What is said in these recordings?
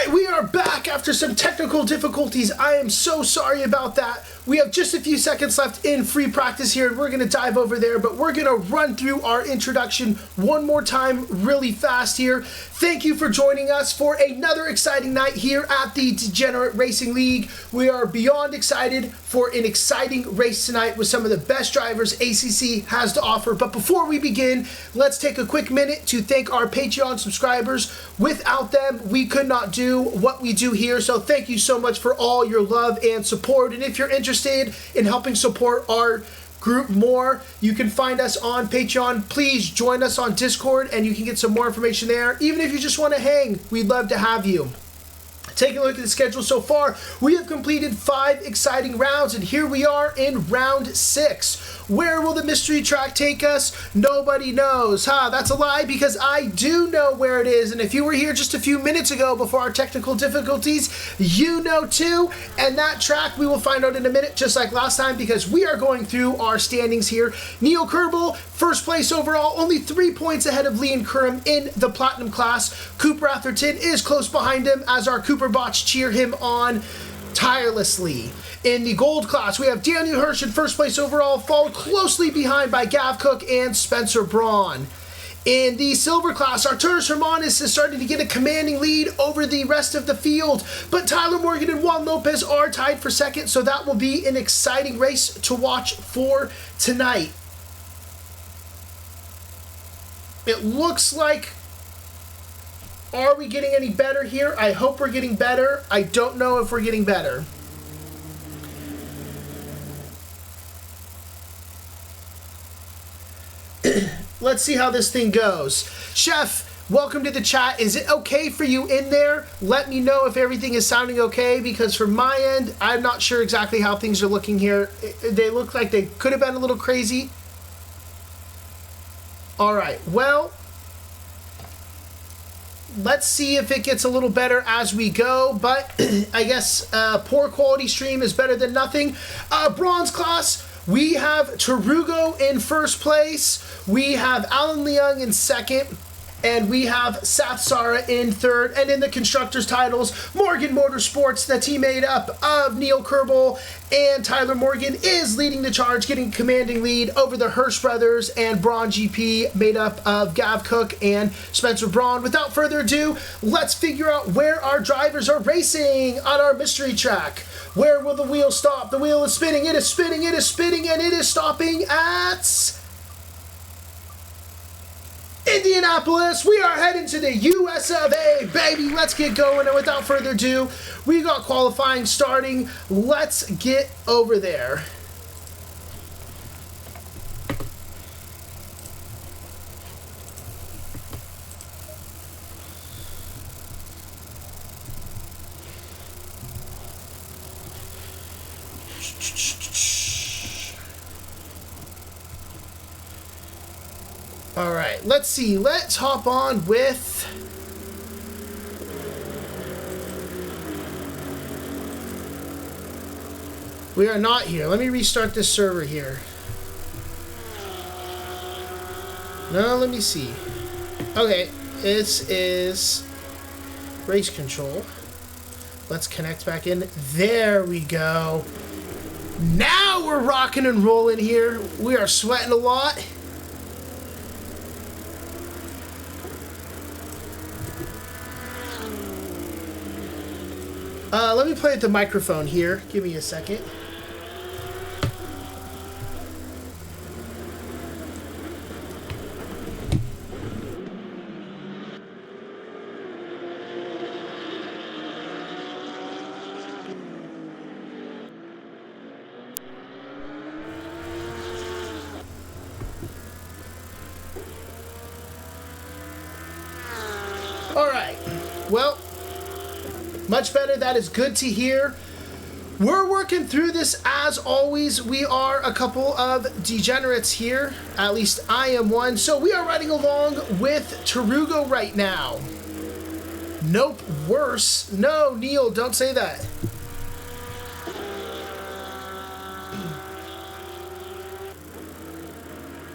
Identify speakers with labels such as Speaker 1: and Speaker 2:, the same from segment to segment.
Speaker 1: right, we are back after some technical difficulties. I am so sorry about that. We have just a few seconds left in free practice here, and we're going to dive over there, but we're going to run through our introduction one more time really fast here. Thank you for joining us for another exciting night here at the Degenerate Racing League. We are beyond excited for an exciting race tonight with some of the best drivers ACC has to offer. But before we begin, let's take a quick minute to thank our Patreon subscribers. Without them, we could not do what we do here, so thank you so much for all your love and support. And if you're interested in helping support our group more, you can find us on Patreon. Please join us on Discord and you can get some more information there. Even if you just want to hang, we'd love to have you. Taking a look at the schedule so far, we have completed 5 exciting rounds, and here we are in round 6. Where will the mystery track take us? Nobody knows. That's a lie, because I do know where it is, and if you were here just a few minutes ago before our technical difficulties, you know too. And that track we will find out in a minute, just like last time, because we are going through our standings here. Neil Kerbel, first place overall, only 3 points ahead of Liam Curran in the Platinum class. Cooper Atherton is close behind him as our Cooper bots cheer him on tirelessly. In the Gold class, we have Daniel Hirsch in first place overall, followed closely behind by Gav Cook and Spencer Braun. In the Silver class, Arturus Hermanis is starting to get a commanding lead over the rest of the field, but Tyler Morgan and Juan Lopez are tied for second, so that will be an exciting race to watch for tonight. It looks like, are we getting any better here? I hope we're getting better. I don't know if we're getting better. Let's see how this thing goes. Chef, welcome to the chat. Is it okay for you in there? Let me know if everything is sounding okay, because from my end, I'm not sure exactly how things are looking here. They look like they could have been a little crazy. All right, well, let's see if it gets a little better as we go, but I guess poor quality stream is better than nothing. Bronze class, we have Tarugo in first place, we have Alan Leung in second, and we have Saf Sara in third. And in the constructors titles, Morgan Motorsports, the team made up of Neil Kerbel and Tyler Morgan, is leading the charge, getting commanding lead over the Hirsch brothers, and Braun GP made up of Gav Cook and Spencer Braun. Without further ado, let's figure out where our drivers are racing on our mystery track. Where will the wheel stop? The wheel is spinning, it is spinning, it is spinning, and it is stopping at Indianapolis. We are heading to the US of A, baby. Let's get going. And without further ado, we got qualifying starting. Let's get over there. All right, let's see. Let's hop on with we are not here. Let me restart this server here. No, let me see. Okay, this is race control. Let's connect back in. There we go. Now we're rocking and rolling here. We are sweating a lot. Let me play with the microphone here. Give me a second. All right. Well, much better. That is good to hear. We're working through this as always. We are a couple of degenerates here. At least I am one. So we are riding along with Tarugo right now. Nope, worse. No, Neil, don't say that.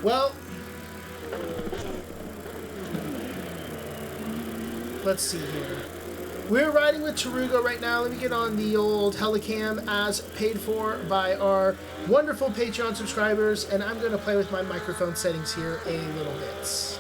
Speaker 1: Well, let's see here. We're riding with Tarugo right now. Let me get on the old Helicam as paid for by our wonderful Patreon subscribers, and I'm going to play with my microphone settings here a little bit.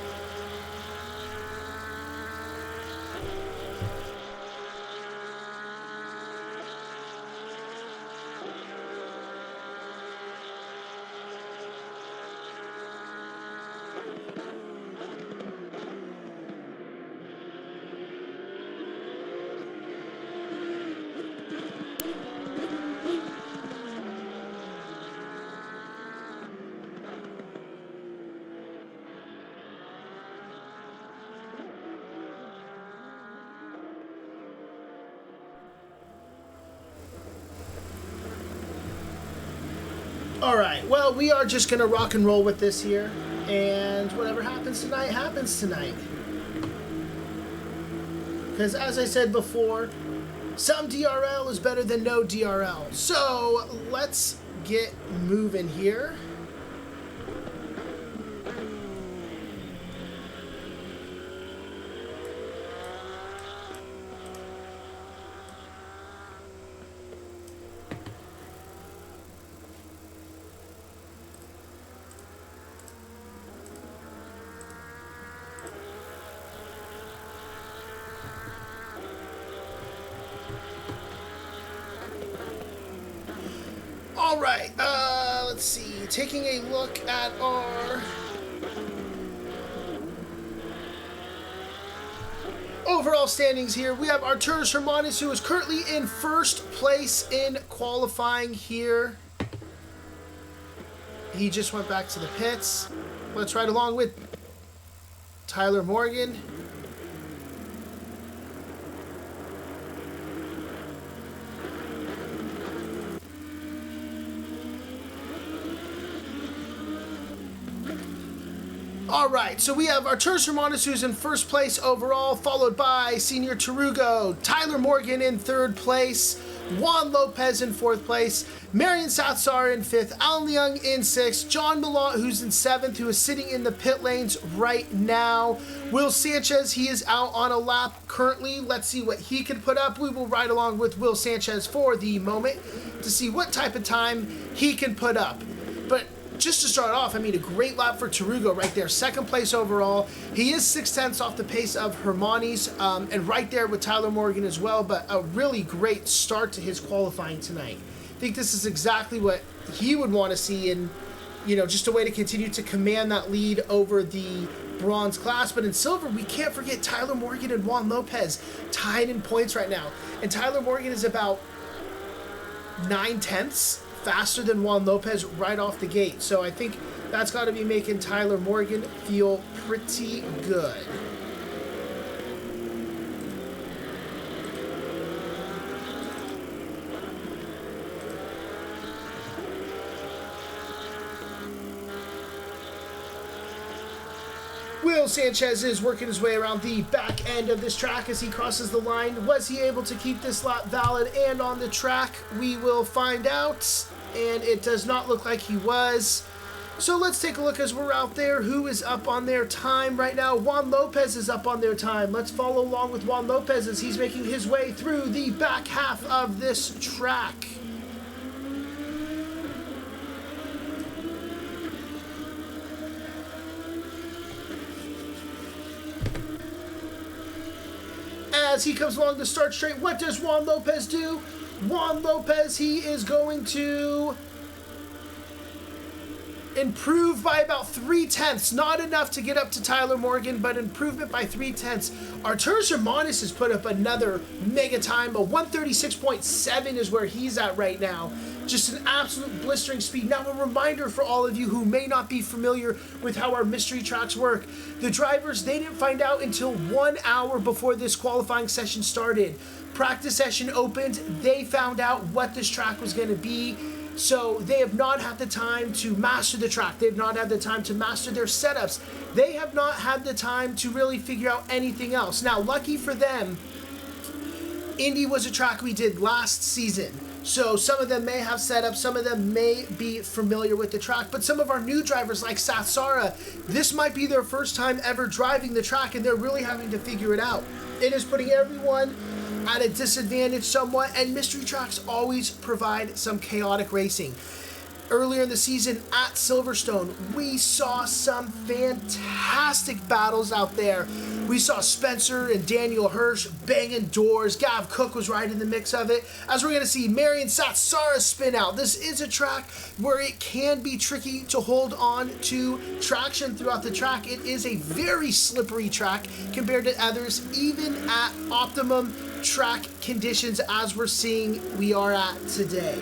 Speaker 1: Alright, well, we are just going to rock and roll with this here, and whatever happens tonight, happens tonight. Because as I said before, some DRL is better than no DRL. So, let's get moving here. Alright, let's see. Taking a look at our overall standings here. We have Arturus Hermanus, who is currently in first place in qualifying here. He just went back to the pits. Let's ride along with Tyler Morgan. Alright, so we have Arturus Hermanus, who's in first place overall, followed by Senior Tarugo, Tyler Morgan in third place, Juan Lopez in fourth place, Marion Satsar in fifth, Alan Leung in sixth, John Millant, who's in seventh, who is sitting in the pit lanes right now. Will Sanchez, he is out on a lap currently. Let's see what he can put up. We will ride along with Will Sanchez for the moment to see what type of time he can put up. But just to start off, I mean, a great lap for Tarugo right there. Second place overall. He is 0.6 off the pace of Hermanus, and right there with Tyler Morgan as well, but a really great start to his qualifying tonight. I think this is exactly what he would want to see, and, you know, just a way to continue to command that lead over the bronze class. But in silver, we can't forget Tyler Morgan and Juan Lopez tied in points right now. And Tyler Morgan is about 0.9 faster than Juan Lopez right off the gate. So I think that's got to be making Tyler Morgan feel pretty good. Will Sanchez is working his way around the back end of this track as he crosses the line. Was he able to keep this lap valid and on the track? We will find out, and it does not look like he was. So let's take a look as we're out there. Who is up on their time right now? Juan Lopez is up on their time. Let's follow along with Juan Lopez as he's making his way through the back half of this track. As he comes along the start straight, what does Juan Lopez do? Juan Lopez, he is going to improve by about 0.3. Not enough to get up to Tyler Morgan, but improvement by 0.3. Arturus Hermanus has put up another mega time. A 136.7 is where he's at right now. Just an absolute blistering speed. Now, a reminder for all of you who may not be familiar with how our mystery tracks work. The drivers, they didn't find out until 1 hour before this qualifying session started. Practice session opened. They found out what this track was going to be. So they have not had the time to master the track. They've not had the time to master their setups. They have not had the time to really figure out anything else. Now, lucky for them, Indy was a track we did last season. So some of them may have setups, some of them may be familiar with the track, but some of our new drivers like Satsara, this might be their first time ever driving the track, and they're really having to figure it out. It is putting everyone at a disadvantage somewhat, and mystery tracks always provide some chaotic racing. Earlier in the season at Silverstone, we saw some fantastic battles out there. We saw Spencer and Daniel Hirsch banging doors. Gav Cook was right in the mix of it. As we're going to see Marion Satsara spin out. This is a track where it can be tricky to hold on to traction throughout the track. It is a very slippery track compared to others, even at optimum track conditions as we're seeing we are at today.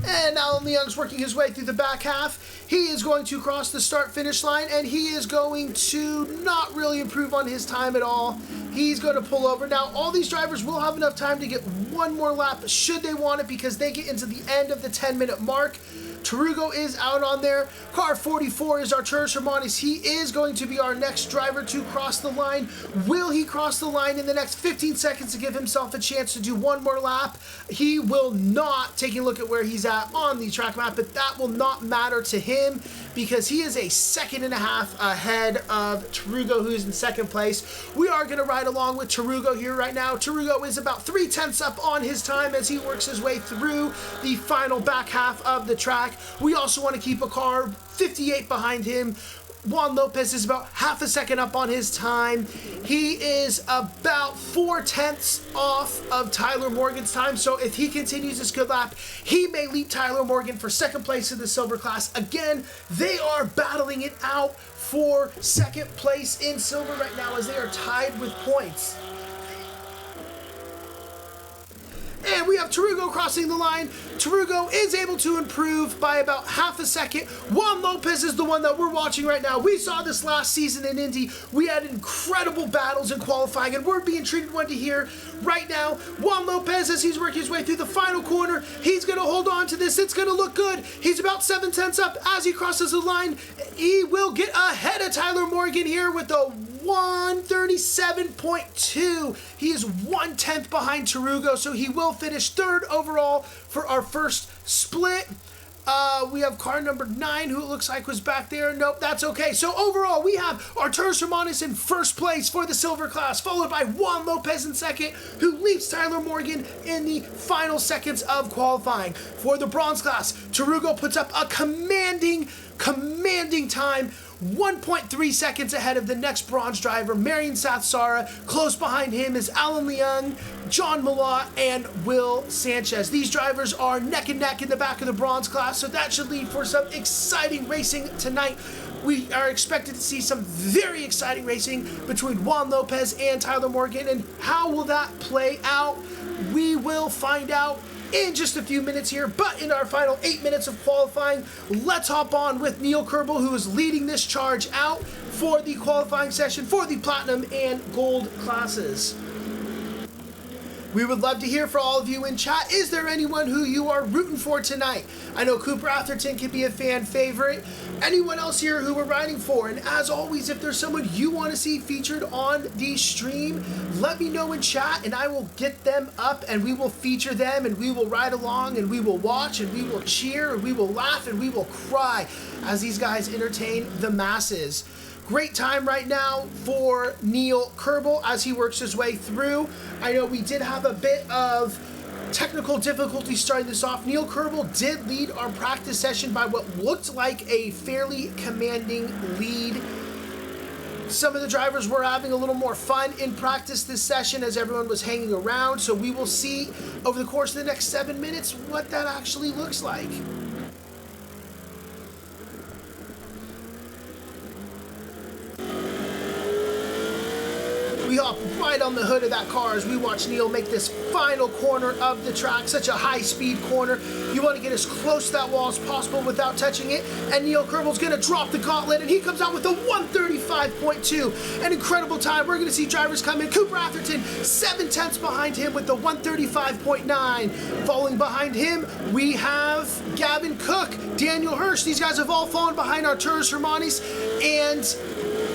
Speaker 1: And Alan Leong's working his way through the back half. He is going to cross the start-finish line, and he is going to not really improve on his time at all. He's going to pull over. Now, all these drivers will have enough time to get one more lap should they want it, because they get into the end of the 10-minute mark. Tarugo is out on there. Car 44 is Arturas Hermanis. He is going to be our next driver to cross the line. Will he cross the line in the next 15 seconds to give himself a chance to do one more lap? He will not, taking a look at where he's at on the track map, but that will not matter to him because he is a second and a half ahead of Tarugo, who's in second place. We are going to ride along with Tarugo here right now. Tarugo is about 3/10 up on his time as he works his way through the final back half of the track. We also want to keep a car 58 behind him. Juan Lopez is about half a second up on his time. He is about 4/10 off of Tyler Morgan's time. So if he continues this good lap, he may leap Tyler Morgan for second place in the silver class. Again, they are battling it out for second place in silver right now as they are tied with points. And we have Tarugo crossing the line. Tarugo is able to improve by about half a second. Juan Lopez is the one that we're watching right now. We saw this last season in Indy. We had incredible battles in qualifying, and we're being treated one to here right now. Juan Lopez, as he's working his way through the final corner, he's going to hold on to this. It's going to look good. He's about 7/10 up as he crosses the line. He will get ahead of Tyler Morgan here with a 1:37.2. He is 1/10 behind Tarugo, so he will finish third overall for our first split. We have car number 9, who it looks like was back there. Nope, that's okay. So overall, we have Arturas Hermanis in first place for the silver class, followed by Juan Lopez in second, who leaps Tyler Morgan in the final seconds of qualifying. For the bronze class, Tarugo puts up a commanding time, 1.3 seconds ahead of the next bronze driver, Marion Satsara. Close behind him is Alan Leong, John Malott, and Will Sanchez. These drivers are neck and neck in the back of the bronze class, so that should lead for some exciting racing tonight. We are expected to see some very exciting racing between Juan Lopez and Tyler Morgan, and how will that play out? We will find out in just a few minutes here, but in our final 8 minutes of qualifying, let's hop on with Neil Kerbel, who is leading this charge out for the qualifying session for the platinum and gold classes. We would love to hear from all of you in chat. Is there anyone who you are rooting for tonight? I know Cooper Atherton can be a fan favorite. Anyone else here who we're riding for? And as always, if there's someone you want to see featured on the stream, let me know in chat and I will get them up and we will feature them and we will ride along and we will watch and we will cheer and we will laugh and we will cry as these guys entertain the masses. Great time right now for Neil Kerbel as he works his way through. I know we did have a bit of technical difficulty starting this off. Neil Kerbel did lead our practice session by what looked like a fairly commanding lead. Some of the drivers were having a little more fun in practice this session as everyone was hanging around, so we will see over the course of the next 7 minutes what that actually looks like. We hop right on the hood of that car as we watch Neil make this final corner of the track. Such a high-speed corner. You want to get as close to that wall as possible without touching it. And Neil Kerbel's going to drop the gauntlet, and he comes out with a 1:35.2. An incredible time. We're going to see drivers come in. Cooper Atherton, 7/10 behind him with the 1:35.9. Falling behind him, we have Gavin Cook, Daniel Hirsch. These guys have all fallen behind Arturas Hermanis and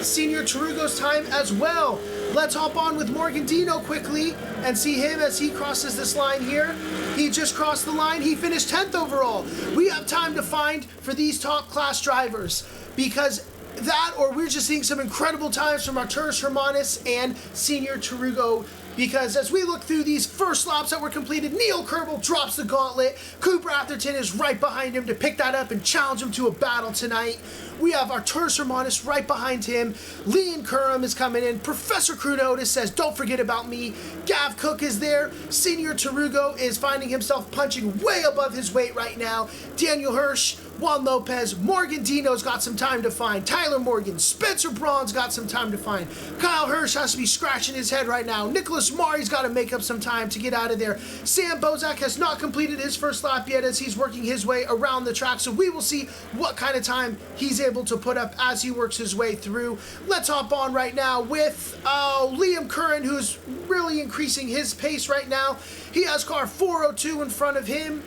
Speaker 1: Senior Tarugo's time as well. Let's hop on with Morgan Dino quickly and see him as he crosses this line here. He just crossed the line. He finished 10th overall. We have time to find for these top class drivers, because that, or we're just seeing some incredible times from Arturus Hermanus and Senior Tarugo. Because as we look through these first laps that were completed, Neil Kerbel drops the gauntlet. Cooper Atherton is right behind him to pick that up and challenge him to a battle tonight. We have Arturus Hermanus right behind him. Leon Curran is coming in. Professor Crunotis says, don't forget about me. Gav Cook is there. Senior Tarugo is finding himself punching way above his weight right now. Daniel Hirsch, Juan Lopez, Morgan Dino's got some time to find. Tyler Morgan, Spencer Braun's got some time to find. Kyle Hirsch has to be scratching his head right now. Nicholas Mari's got to make up some time to get out of there. Sam Bozak has not completed his first lap yet as he's working his way around the track, so we will see what kind of time he's able to put up as he works his way through. Let's hop on right now with Liam Curran, who's really increasing his pace right now. He has car 402 in front of him,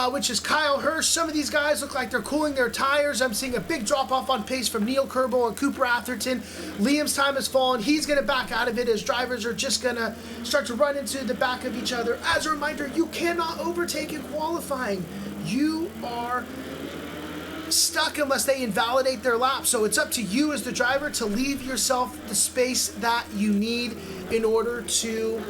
Speaker 1: which is Kyle Hirsch. Some of these guys look like they're cooling their tires. I'm seeing a big drop-off on pace from Neil Kerbel and Cooper Atherton. Liam's time has fallen. He's going to back out of it as drivers are just going to start to run into the back of each other. As a reminder, you cannot overtake in qualifying. You are stuck unless they invalidate their lap. So it's up to you as the driver to leave yourself the space that you need in order to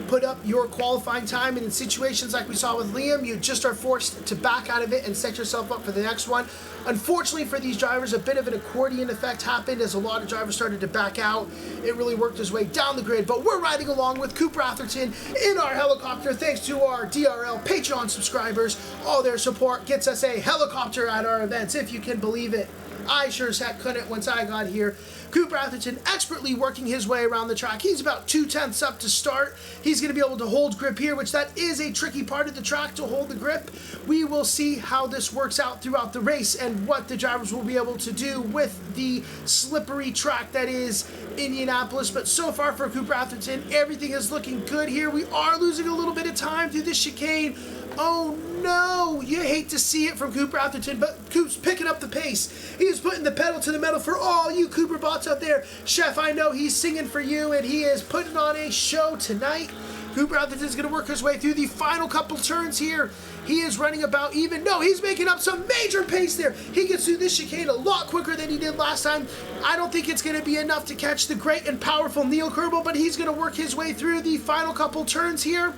Speaker 1: put up your qualifying time. And in situations like we saw with Liam, you just are forced to back out of it and set yourself up for the next one. Unfortunately for these drivers, a bit of an accordion effect happened as a lot of drivers started to back out. It really worked his way down the grid, but we're riding along with Cooper Atherton in our helicopter thanks to our DRL Patreon subscribers. All their support gets us a helicopter at our events, if you can believe it. I sure as heck couldn't once I got here. Cooper Atherton expertly working his way around the track. He's about 2/10 up to start. He's going to be able to hold grip here, which that is a tricky part of the track, to hold the grip. We will see how this works out throughout the race and what the drivers will be able to do with the slippery track that is Indianapolis. But so far for Cooper Atherton, everything is looking good here. We are losing a little bit of time through this chicane. Oh no, you hate to see it from Cooper Atherton, but Coop's picking up the pace. He is putting the pedal to the metal for all you Cooper bots out there. Chef, I know he's singing for you, and he is putting on a show tonight. Cooper Atherton's going to work his way through the final couple turns here. He is running about even. No, he's making up some major pace there. He gets through this chicane a lot quicker than he did last time. I don't think it's going to be enough to catch the great and powerful Neil Kerbel, but he's going to work his way through the final couple turns here.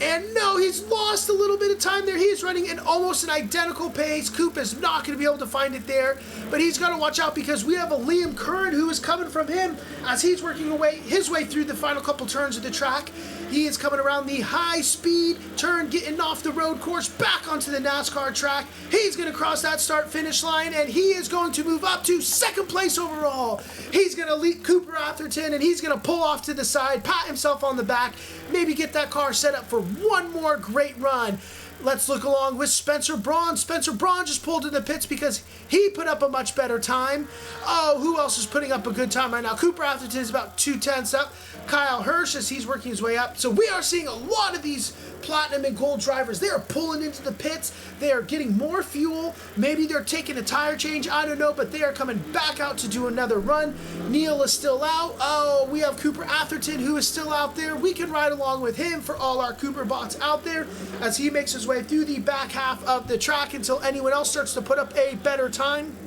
Speaker 1: And no, he's lost a little bit of time there. He's running in almost an identical pace. Coop is not going to be able to find it there, but he's got to watch out because we have a Liam Curran who is coming from him as he's working his way through the final couple turns of the track. He is coming around the high-speed turn, getting off the road course, back onto the NASCAR track. He's going to cross that start-finish line, and he is going to move up to second place overall. He's going to lead Cooper Atherton, and he's going to pull off to the side, pat himself on the back, maybe get that car set up for one more great run. Let's look along with Spencer Braun. Spencer Braun just pulled in the pits because he put up a much better time. Oh, who else is putting up a good time right now? Cooper Atherton is about 2/10 up. Kyle Hirsch as he's working his way up. So we are seeing a lot of these platinum and gold drivers. They are pulling into the pits. They are getting more fuel. Maybe they're taking a tire change. I don't know, but they are coming back out to do another run. Neil is still out. Oh, we have Cooper Atherton who is still out there. We can ride along with him for all our Cooper bots out there as he makes his way through the back half of the track until anyone else starts to put up a better time.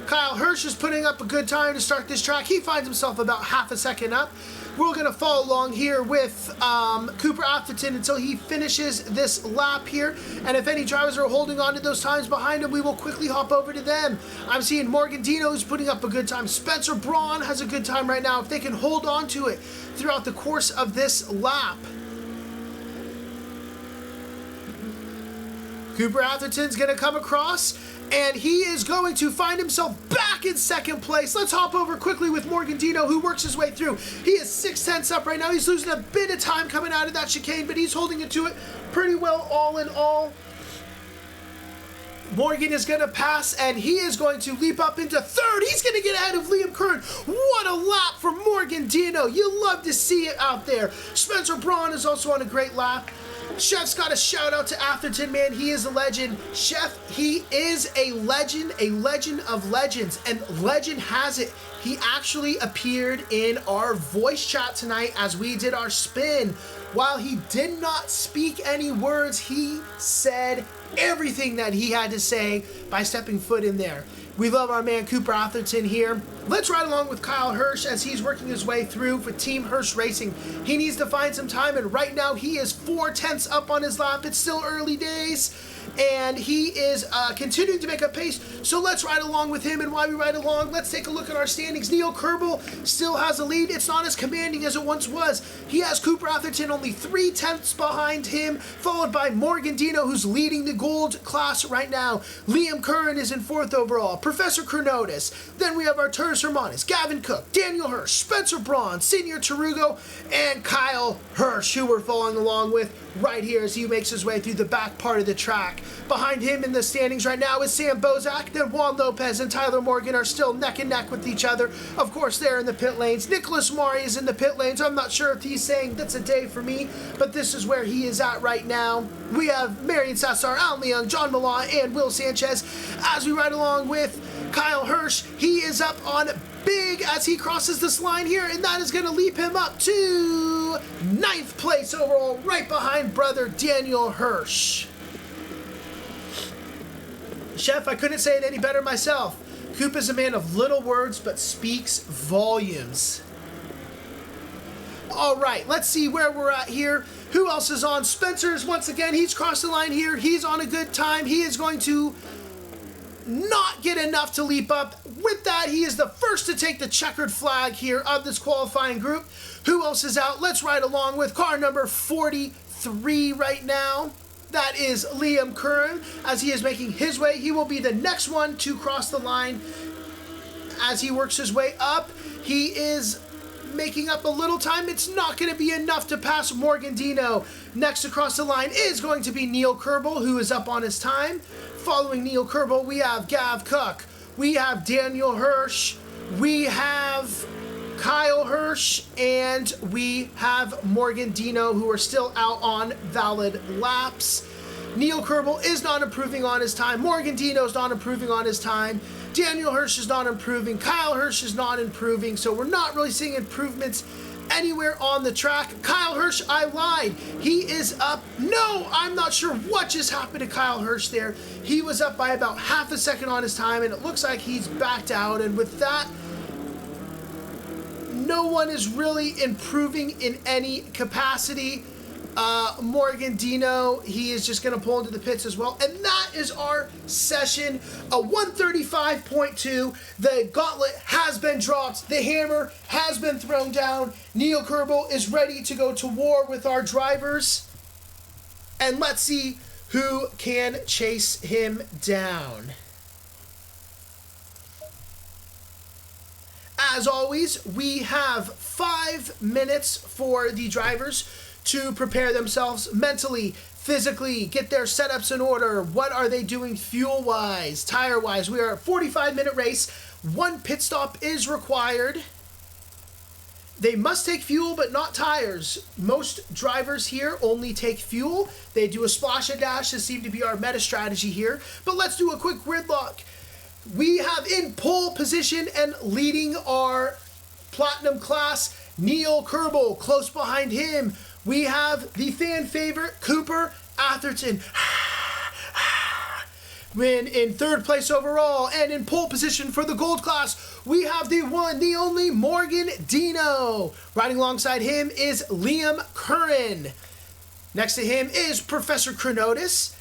Speaker 1: Kyle Hirsch is putting up a good time to start this track. He finds himself about half a second up. We're going to follow along here with Cooper Atherton until he finishes this lap here. And if any drivers are holding on to those times behind him, we will quickly hop over to them. I'm seeing Morgan Dino is putting up a good time. Spencer Braun has a good time right now if they can hold on to it throughout the course of this lap. Cooper Atherton's going to come across, and he is going to find himself back in second place. Let's hop over quickly with Morgan Dino, who works his way through. He is 6/10 up right now. He's losing a bit of time coming out of that chicane, but he's holding it to it pretty well all in all. Morgan is going to pass, and he is going to leap up into third. He's going to get ahead of Liam Curran. What a lap for Morgan Dino. You love to see it out there. Spencer Braun is also on a great lap. Chef's got a shout out to Atherton, man. He is a legend. Chef, he is a legend of legends. And legend has it, he actually appeared in our voice chat tonight as we did our spin. While he did not speak any words, he said everything that he had to say by stepping foot in there. We love our man Cooper Atherton here. Let's ride along with Kyle Hirsch as he's working his way through for Team Hirsch Racing. He needs to find some time, and right now he is 4/10 up on his lap. It's still early days, and he is continuing to make up pace. So let's ride along with him, and while we ride along, let's take a look at our standings. Neil Kerbel still has a lead. It's not as commanding as it once was. He has Cooper Atherton only 3/10 behind him, followed by Morgan Dino, who's leading the gold class right now. Liam Curran is in 4th overall. Professor Chronotis. Then we have Arturus Hermanis, Gavin Cook, Daniel Hirsch, Spencer Braun, Senior Tarugo, and Kyle Hirsch, who we're following along with right here as he makes his way through the back part of the track. Behind him in the standings right now is Sam Bozak. Then Juan Lopez and Tyler Morgan are still neck and neck with each other. Of course, they're in the pit lanes. Nicholas Mari is in the pit lanes. I'm not sure if he's saying that's a day for me, but this is where he is at right now. We have Marion Sassar, Alan Leung, John Milan, and Will Sanchez as we ride along with Kyle Hirsch. He is up on big as he crosses this line here, and that is going to leap him up to 9th place overall, right behind brother Daniel Hirsch. Chef, I couldn't say it any better myself. Coop is a man of little words but speaks volumes. All right, let's see where we're at here. Who else is on? Spencer's, once again, he's crossed the line here. He's on a good time. He is going to not get enough to leap up. With that, he is the first to take the checkered flag here of this qualifying group. Who else is out? Let's ride along with car number 43 right now. That is Liam Curran as he is making his way. He will be the next one to cross the line as he works his way up. He is making up a little time. It's not going to be enough to pass Morgan Dino. Next across the line is going to be Neil Kerbel, who is up on his time. Following Neil Kerbel, we have Gav Cook. We have Daniel Hirsch. We have Kyle Hirsch. And we have Morgan Dino, who are still out on valid laps. Neil Kerbel is not improving on his time. Morgan Dino is not improving on his time. Daniel Hirsch is not improving. Kyle Hirsch is not improving. So we're not really seeing improvements anywhere on the track. Kyle Hirsch, I lied. He is up. No, I'm not sure what just happened to Kyle Hirsch there. He was up by about half a second on his time, and it looks like he's backed out. And with that, no one is really improving in any capacity. Morgan Dino, he is just going to pull into the pits as well. And that is our session, a 135.2. The gauntlet has been dropped. The hammer has been thrown down. Neil Kerbel is ready to go to war with our drivers. And let's see who can chase him down. As always, we have 5 minutes for the drivers to prepare themselves mentally, physically, get their setups in order. What are they doing fuel-wise, tire-wise? We are a 45-minute race. 1 pit stop is required. They must take fuel, but not tires. Most drivers here only take fuel. They do a splash and dash. This seems to be our meta strategy here. But let's do a quick gridlock. We have in pole position and leading our platinum class, Neil Kerbel. Close behind him, we have the fan favorite, Cooper Atherton. When in 3rd place overall and in pole position for the gold class, we have the one, the only Morgan Dino. Riding alongside him is Liam Curran. Next to him is Professor Chronotis.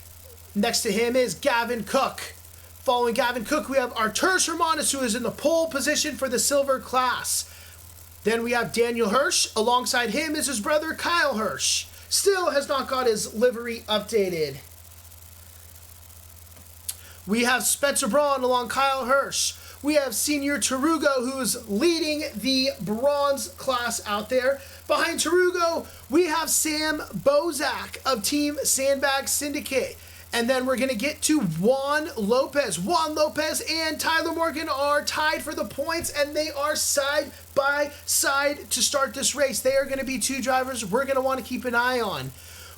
Speaker 1: Next to him is Gavin Cook. Following Gavin Cook, we have Arturus Hermanis, who is in the pole position for the silver class. Then we have Daniel Hirsch. Alongside him is his brother Kyle Hirsch. Still has not got his livery updated. We have Spencer Braun along Kyle Hirsch. We have Senior Tarugo, who is leading the bronze class out there. Behind Tarugo, we have Sam Bozak of Team Sandbag Syndicate. And then we're going to get to Juan Lopez. Juan Lopez and Tyler Morgan are tied for the points, and they are side by side to start this race. They are going to be two drivers we're going to want to keep an eye on.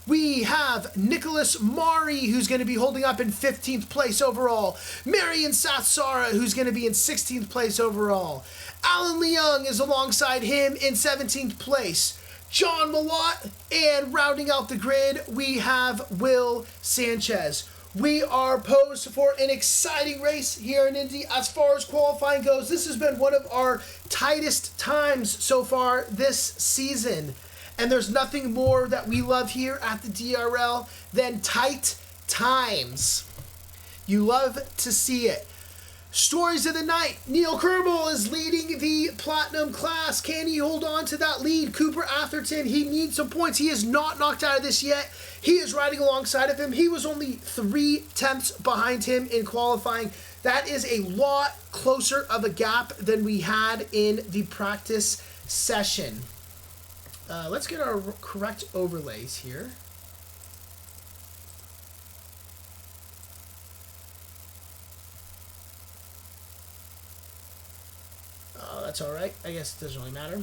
Speaker 1: We have Nicholas Mari, who's going to be holding up in 15th place overall. Marion Sathsara, who's going to be in 16th place overall. Alan Leung is alongside him in 17th place. John Malott, and rounding out the grid, we have Will Sanchez. We are posed for an exciting race here in Indy. As far as qualifying goes, this has been one of our tightest times so far this season. And there's nothing more that we love here at the DRL than tight times. You love to see it. Stories of the night. Neil Kerbel is leading the Platinum class. Can he hold on to that lead? Cooper Atherton, he needs some points. He is not knocked out of this yet. He is riding alongside of him. He was only 3/10 behind him in qualifying. That is a lot closer of a gap than we had in the practice session. Let's get our correct overlays here. That's all right. I guess it doesn't really matter.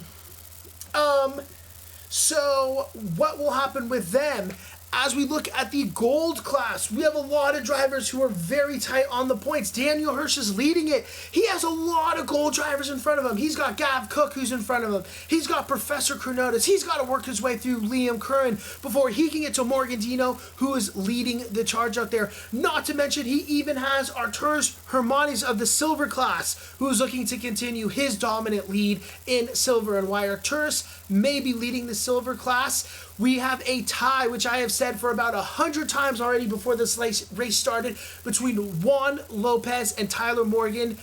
Speaker 1: So what will happen with them? As we look at the gold class, we have a lot of drivers who are very tight on the points. Daniel Hirsch is leading it. He has a lot of gold drivers in front of him. He's got Gav Cook, who's in front of him. He's got Professor Kronotis. He's got to work his way through Liam Curran before he can get to Morgan Dino, who is leading the charge out there. Not to mention, he even has Arturus Hermanis of the silver class, who is looking to continue his dominant lead in silver. And why Arturus may be leading the silver class, we have a tie, which I have said for about 100 times already before this race started, between Juan Lopez and Tyler Morgan.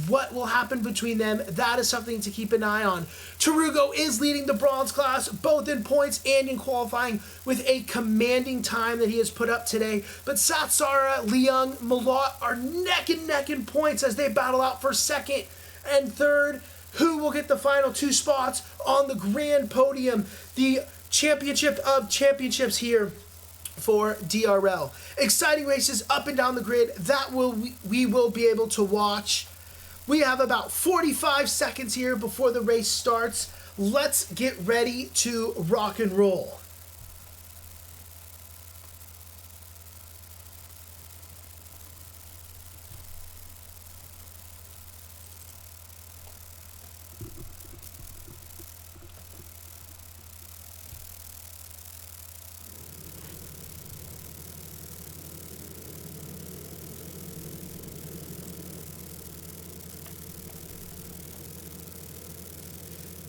Speaker 1: What will happen between them? That is something to keep an eye on. Tarugo is leading the bronze class, both in points and in qualifying, with a commanding time that he has put up today. But Satsara, Leung, Malott are neck and neck in points as they battle out for second and third. Who will get the final two spots on the grand podium? The championship of championships here for DRL. Exciting races up and down the grid that we will be able to watch. We have about 45 seconds here before the race starts. Let's get ready to rock and roll.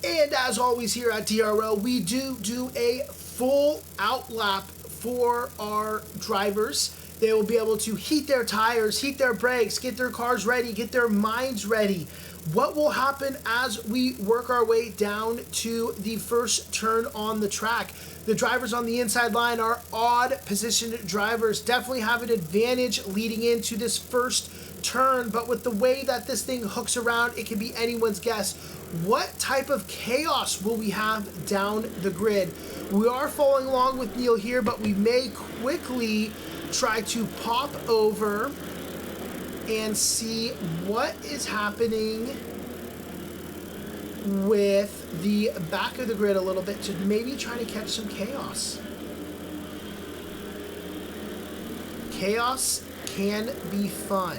Speaker 1: And as always here at DRL, we do a full out lap for our drivers. They will be able to heat their tires, heat their brakes, get their cars ready, get their minds ready. What will happen as we work our way down to the first turn on the track? The drivers on the inside line are odd positioned drivers, definitely have an advantage leading into this first turn, but with the way that this thing hooks around, it can be anyone's guess. What type of chaos will we have down the grid? We are following along with Neil here, but we may quickly try to pop over and see what is happening with the back of the grid a little bit to maybe try to catch some chaos. Chaos can be fun.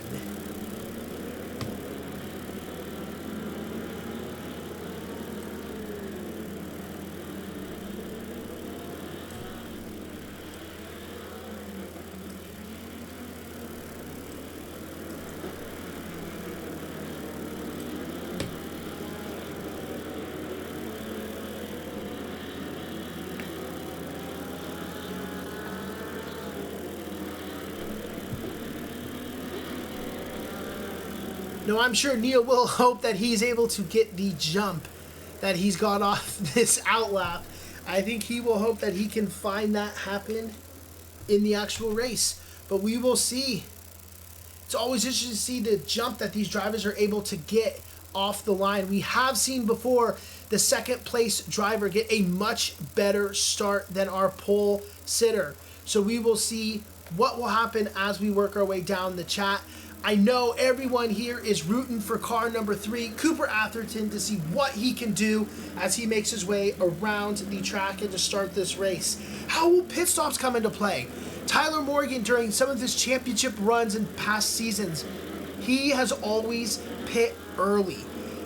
Speaker 1: No, I'm sure Neil will hope that he's able to get the jump that he's got off this outlap. I think he will hope that he can find that happen in the actual race. But we will see. It's always interesting to see the jump that these drivers are able to get off the line. We have seen before the second place driver get a much better start than our pole sitter. So we will see what will happen as we work our way down the chat. I know everyone here is rooting for car number 3, Cooper Atherton, to see what he can do as he makes his way around the track and to start this race. How will pit stops come into play? Tyler Morgan, during some of his championship runs in past seasons, he has always pit early.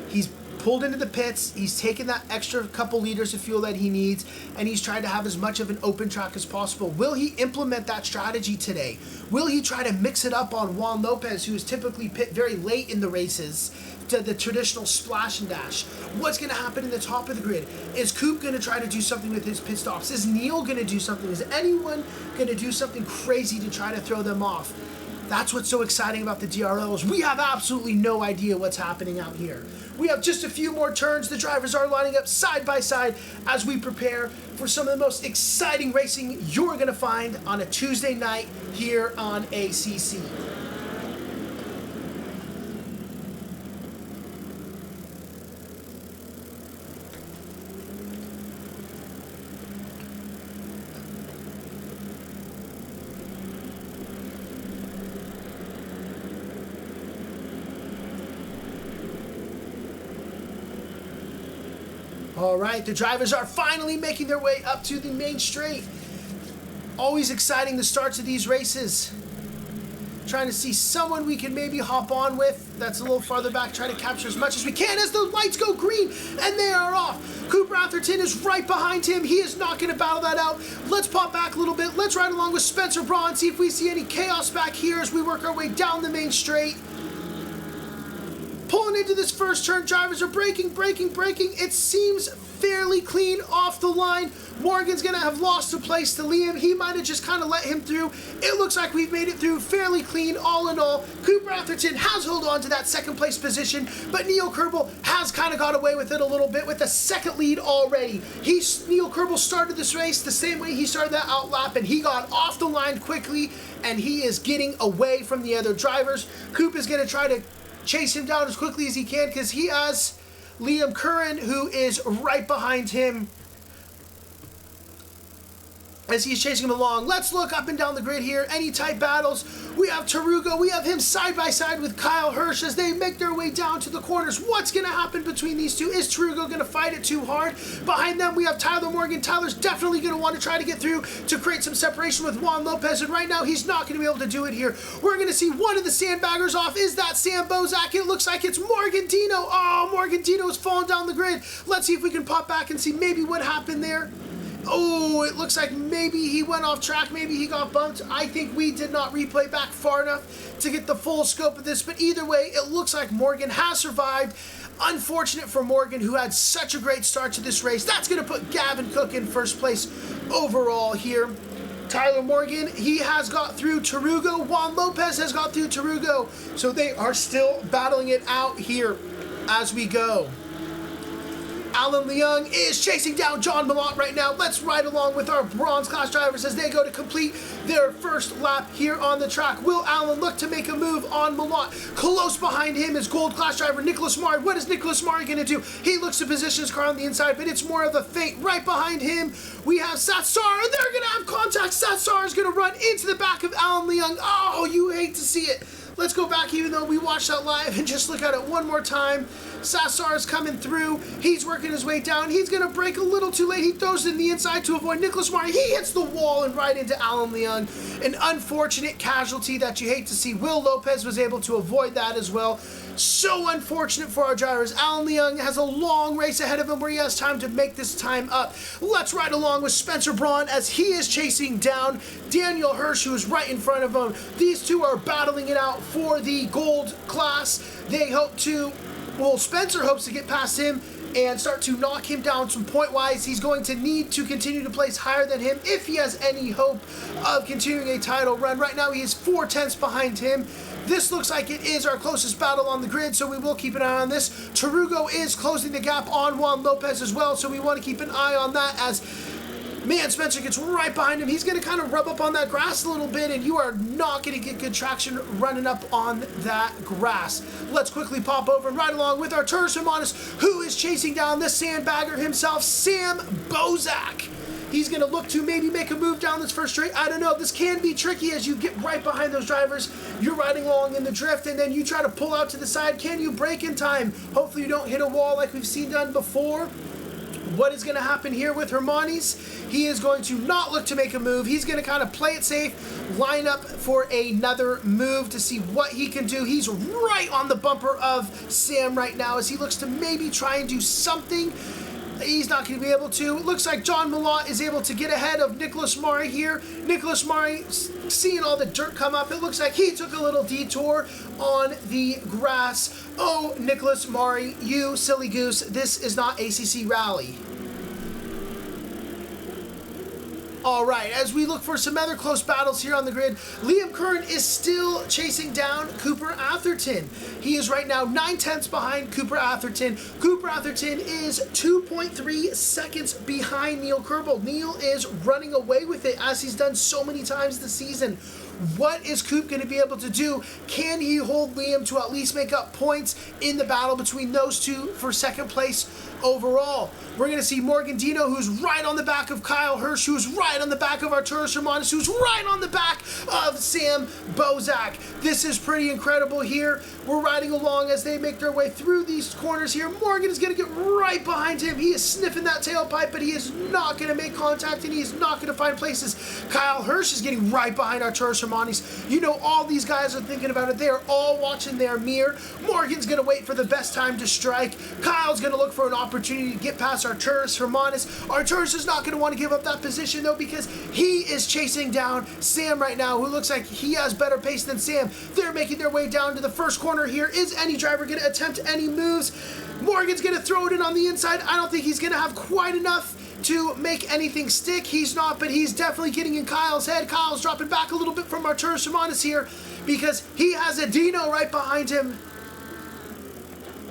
Speaker 1: He's pulled into the pits, he's taken that extra couple liters of fuel that he needs, and he's tried to have as much of an open track as possible. Will he implement that strategy today? Will he try to mix it up on Juan Lopez, who is typically pit very late in the races, to the traditional splash and dash? What's going to happen in the top of the grid? Is Coop going to try to do something with his pit stops? Is Neil going to do something? Is anyone going to do something crazy to try to throw them off? That's what's so exciting about the DRLs. We have absolutely no idea what's happening out here. We have just a few more turns. The drivers are lining up side by side as we prepare for some of the most exciting racing you're going to find on a Tuesday night here on ACC. All right, the drivers are finally making their way up to the main straight. Always exciting, the starts of these races. Trying to see someone we can maybe hop on with that's a little farther back, try to capture as much as we can as the lights go green, and they are off. Cooper Atherton is right behind him. He is not going to battle that out. Let's pop back a little bit. Let's ride along with Spencer Braun, see if we see any chaos back here as we work our way down the main straight. Pulling into this first turn, drivers are braking. It seems fairly clean off the line. Morgan's going to have lost a place to Liam. He might have just kind of let him through. It looks like we've made it through fairly clean all in all. Cooper Atherton has held on to that second place position, but Neil Kerbel has kind of got away with it a little bit with the second lead already. Neil Kerbel started this race the same way he started that out lap, and he got off the line quickly, and he is getting away from the other drivers. Coop is going to try to chase him down as quickly as he can because he has Liam Curran, who is right behind him as he's chasing him along. Let's look up and down the grid here. Any tight battles? We have Tarugo. We have him side by side with Kyle Hirsch as they make their way down to the corners. What's going to happen between these two? Is Tarugo going to fight it too hard? Behind them, we have Tyler Morgan. Tyler's definitely going to want to try to get through to create some separation with Juan Lopez, and right now he's not going to be able to do it here. We're going to see one of the sandbaggers off. Is that Sam Bozak? It looks like it's Morgantino. Oh, Morgantino is falling down the grid. Let's see if we can pop back and see maybe what happened there. Oh, it looks like maybe he went off track, maybe he got bumped. I think we did not replay back far enough to get the full scope of this, but either way, it looks like Morgan has survived. Unfortunate for Morgan, who had such a great start to this race. That's going to put Gavin Cook in first place overall here. Tyler Morgan, he has got through Tarugo. Juan Lopez has got through Tarugo. So they are still battling it out here as we go. Alan Leung is chasing down John Malott right now. Let's ride along with our bronze class drivers as they go to complete their first lap here on the track. Will Alan look to make a move on Malott? Close behind him is gold class driver Nicholas Mari. What is Nicholas Mari going to do? He looks to position his car on the inside, but it's more of a feint. Right behind him, we have Satsar, and they're going to have contact. Satsar is going to run into the back of Alan Leung. Oh, you hate to see it. Let's go back, even though we watched that live, and just look at it one more time. Sassar is coming through. He's working his way down. He's going to brake a little too late. He throws it in the inside to avoid Nicholas Mari. He hits the wall and right into Alan Leung. An unfortunate casualty that you hate to see. Will Lopez was able to avoid that as well. So unfortunate for our drivers. Alan Leung has a long race ahead of him where he has time to make this time up. Let's ride along with Spencer Braun as he is chasing down Daniel Hirsch, who is right in front of him. These two are battling it out for the gold class. They hope to, well, Spencer hopes to get past him and start to knock him down some point-wise. He's going to need to continue to place higher than him if he has any hope of continuing a title run. Right now, he is 4/10 behind him. This looks like it is our closest battle on the grid, so we will keep an eye on this. Tarugo is closing the gap on Juan Lopez as well, so we want to keep an eye on that as, man, Spencer gets right behind him. He's going to kind of rub up on that grass a little bit, and you are not going to get good traction running up on that grass. Let's quickly pop over and ride along with our Turner Simonis, who is chasing down the sandbagger himself, Sam Bozak. He's going to look to maybe make a move down this first straight. I don't know. This can be tricky as you get right behind those drivers. You're riding along in the drift, and then you try to pull out to the side. Can you brake in time? Hopefully you don't hit a wall like we've seen done before. What is going to happen here with Hermanis? He is going to not look to make a move. He's going to kind of play it safe, line up for another move to see what he can do. He's right on the bumper of Sam right now as he looks to maybe try and do something. He's not going to be able to. It looks like John Malott is able to get ahead of Nicholas Mari here. Nicholas Mari seeing all the dirt come up. It looks like he took a little detour on the grass. Oh, Nicholas Mari, you silly goose. This is not ACC Rally. All right, as we look for some other close battles here on the grid, Liam Curran is still chasing down Cooper Atherton. He is right now 9/10 behind Cooper Atherton. Cooper Atherton is 2.3 seconds behind Neil Kerbel. Neil is running away with it as he's done so many times this season. What is Coop going to be able to do? Can he hold Liam to at least make up points in the battle between those two for second place overall? We're going to see Morgan Dino, who's right on the back of Kyle Hirsch, who's right on the back of Arturas Hermanis, who's right on the back of Sam Bozak. This is pretty incredible here. We're riding along as they make their way through these corners here. Morgan is going to get right behind him. He is sniffing that tailpipe, but he is not going to make contact, and he is not going to find places. Kyle Hirsch is getting right behind Arturas Hermanis. You know, all these guys are thinking about it. They are all watching their mirror. Morgan's going to wait for the best time to strike. Kyle's going to look for an opportunity to get past Arturas Hermanis. Arturas is not going to want to give up that position, though, because he is chasing down Sam right now, who looks like he has better pace than Sam. They're making their way down to the first corner here. Is any driver going to attempt any moves? Morgan's going to throw it in on the inside. I don't think he's going to have quite enough to make anything stick. He's not, but he's definitely getting in Kyle's head. Kyle's dropping back a little bit from Arturas Hermanis here because he has a Dino right behind him.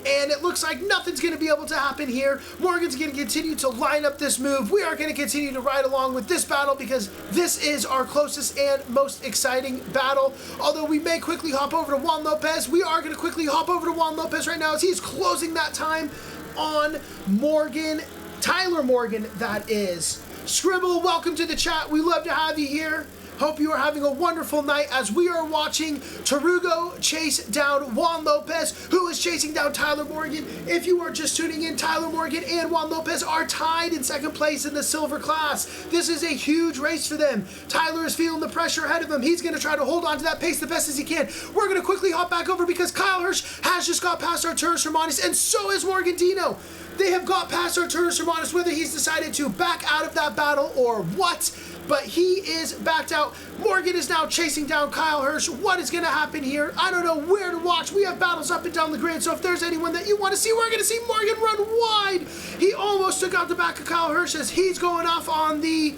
Speaker 1: And it looks like nothing's going to be able to happen here. Morgan's going to continue to line up this move. We are going to continue to ride along with this battle because this is our closest and most exciting battle. Although we may quickly hop over to Juan Lopez, we are going to quickly hop over to Juan Lopez right now as he's closing that time on Morgan. Tyler Morgan, that is. Scribble, welcome to the chat. We love to have you here. Hope you are having a wonderful night as we are watching Tarugo chase down Juan Lopez, who is chasing down Tyler Morgan. If you are just tuning in, Tyler Morgan and Juan Lopez are tied in second place in the silver class. This is a huge race for them. Tyler is feeling the pressure ahead of him. He's going to try to hold on to that pace the best as he can. We're going to quickly hop back over because Kyle Hirsch has just got past Arturas Hermanis, and so is Morgan Dino. They have got past Arturas Hermanis, whether he's decided to back out of that battle or what, but he is backed out. Morgan is now chasing down Kyle Hirsch. What is going to happen here? I don't know where to watch. We have battles up and down the grid, so if there's anyone that you want to see, we're going to see Morgan run wide. He almost took out the back of Kyle Hirsch as he's going off on the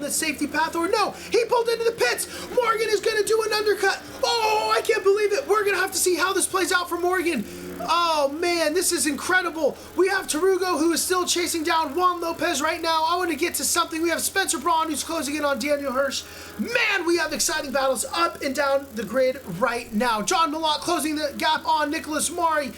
Speaker 1: safety path, or no, he pulled into the pits. Morgan is going to do an undercut. Oh, I can't believe it. We're going to have to see how this plays out for Morgan. Oh man, this is incredible. We have Tarugo, who is still chasing down Juan Lopez right now. I want to get to something. We have Spencer Braun, who's closing in on Daniel Hirsch. Man, we have exciting battles up and down the grid right now. John Malott closing the gap on Nicholas Mari.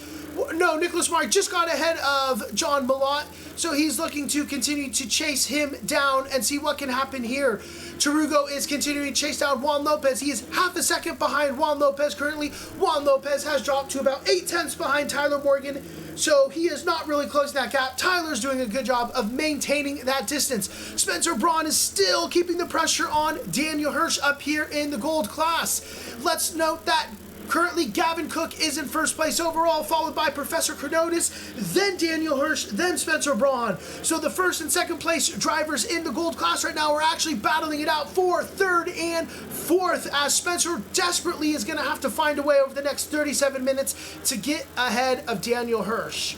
Speaker 1: No, Nicholas Mari just got ahead of John Malott, so he's looking to continue to chase him down and see what can happen here. Tarugo is continuing to chase down Juan Lopez. He is half a second behind Juan Lopez currently. Juan Lopez has dropped to about 8/10 behind Tyler Morgan, so he is not really closing that gap. Tyler's doing a good job of maintaining that distance. Spencer Braun is still keeping the pressure on Daniel Hirsch up here in the gold class. Let's note that currently Gavin Cook is in first place overall, followed by Professor Chronotis, then Daniel Hirsch, then Spencer Braun. So the first and second place drivers in the gold class right now are actually battling it out for third and fourth, as Spencer desperately is going to have to find a way over the next 37 minutes to get ahead of Daniel Hirsch.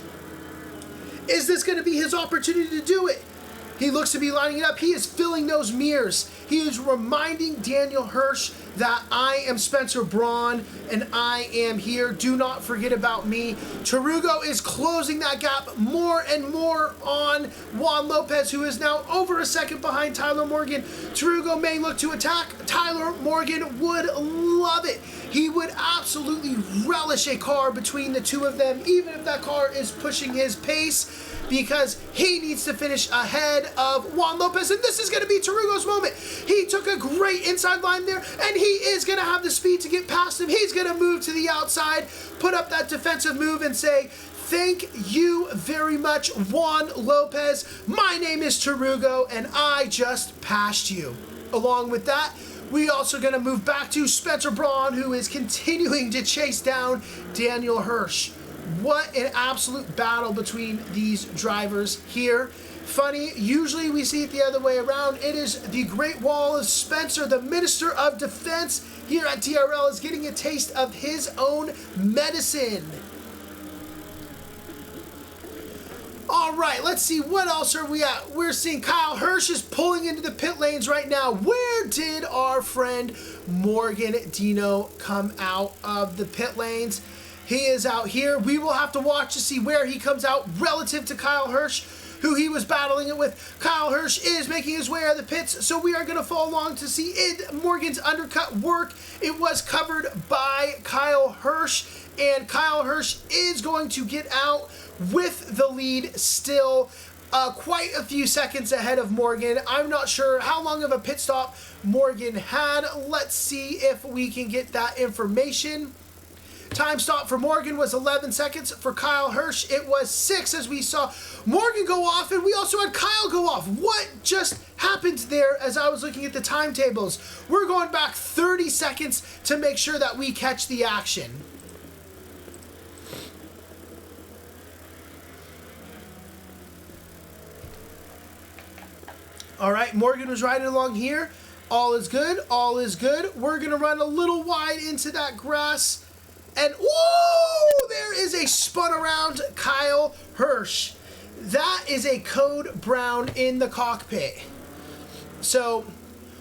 Speaker 1: Is this going to be his opportunity to do it? He looks to be lining it up. He is filling those mirrors. He is reminding Daniel Hirsch that I am Spencer Braun and I am here. Do not forget about me. Tarugo is closing that gap more and more on Juan Lopez, who is now over a second behind Tyler Morgan. Tarugo may look to attack. Tyler Morgan would love it. He would absolutely relish a car between the two of them, even if that car is pushing his pace, because he needs to finish ahead of Juan Lopez, and this is going to be Tarugo's moment. He took a great inside line there, and he is going to have the speed to get past him. He's going to move to the outside, put up that defensive move, and say, thank you very much, Juan Lopez. My name is Tarugo, and I just passed you. Along with that, we also going to move back to Spencer Braun, who is continuing to chase down Daniel Hirsch. What an absolute battle between these drivers here. Funny, usually we see it the other way around. It is the Great Wall of Spencer, the Minister of Defense here at DRL, is getting a taste of his own medicine. All right, let's see, what else are we at? We're seeing Kyle Hirsch is pulling into the pit lanes right now. Where did our friend Morgan Dino come out of the pit lanes? He is out here. We will have to watch to see where he comes out relative to Kyle Hirsch, who he was battling it with. Kyle Hirsch is making his way out of the pits, so we are going to follow along to see Morgan's undercut work. It was covered by Kyle Hirsch, and Kyle Hirsch is going to get out with the lead still. Quite a few seconds ahead of Morgan. I'm not sure how long of a pit stop Morgan had. Let's see if we can get that information. Time stop for Morgan was 11 seconds. For Kyle Hirsch, it was 6, as we saw Morgan go off, and we also had Kyle go off. What just happened there as I was looking at the timetables? We're going back 30 seconds to make sure that we catch the action. All right, Morgan was riding along here. All is good. All is good. We're going to run a little wide into that grass. And, whoa, there is a spun around Kyle Hirsch. That is a code brown in the cockpit. So,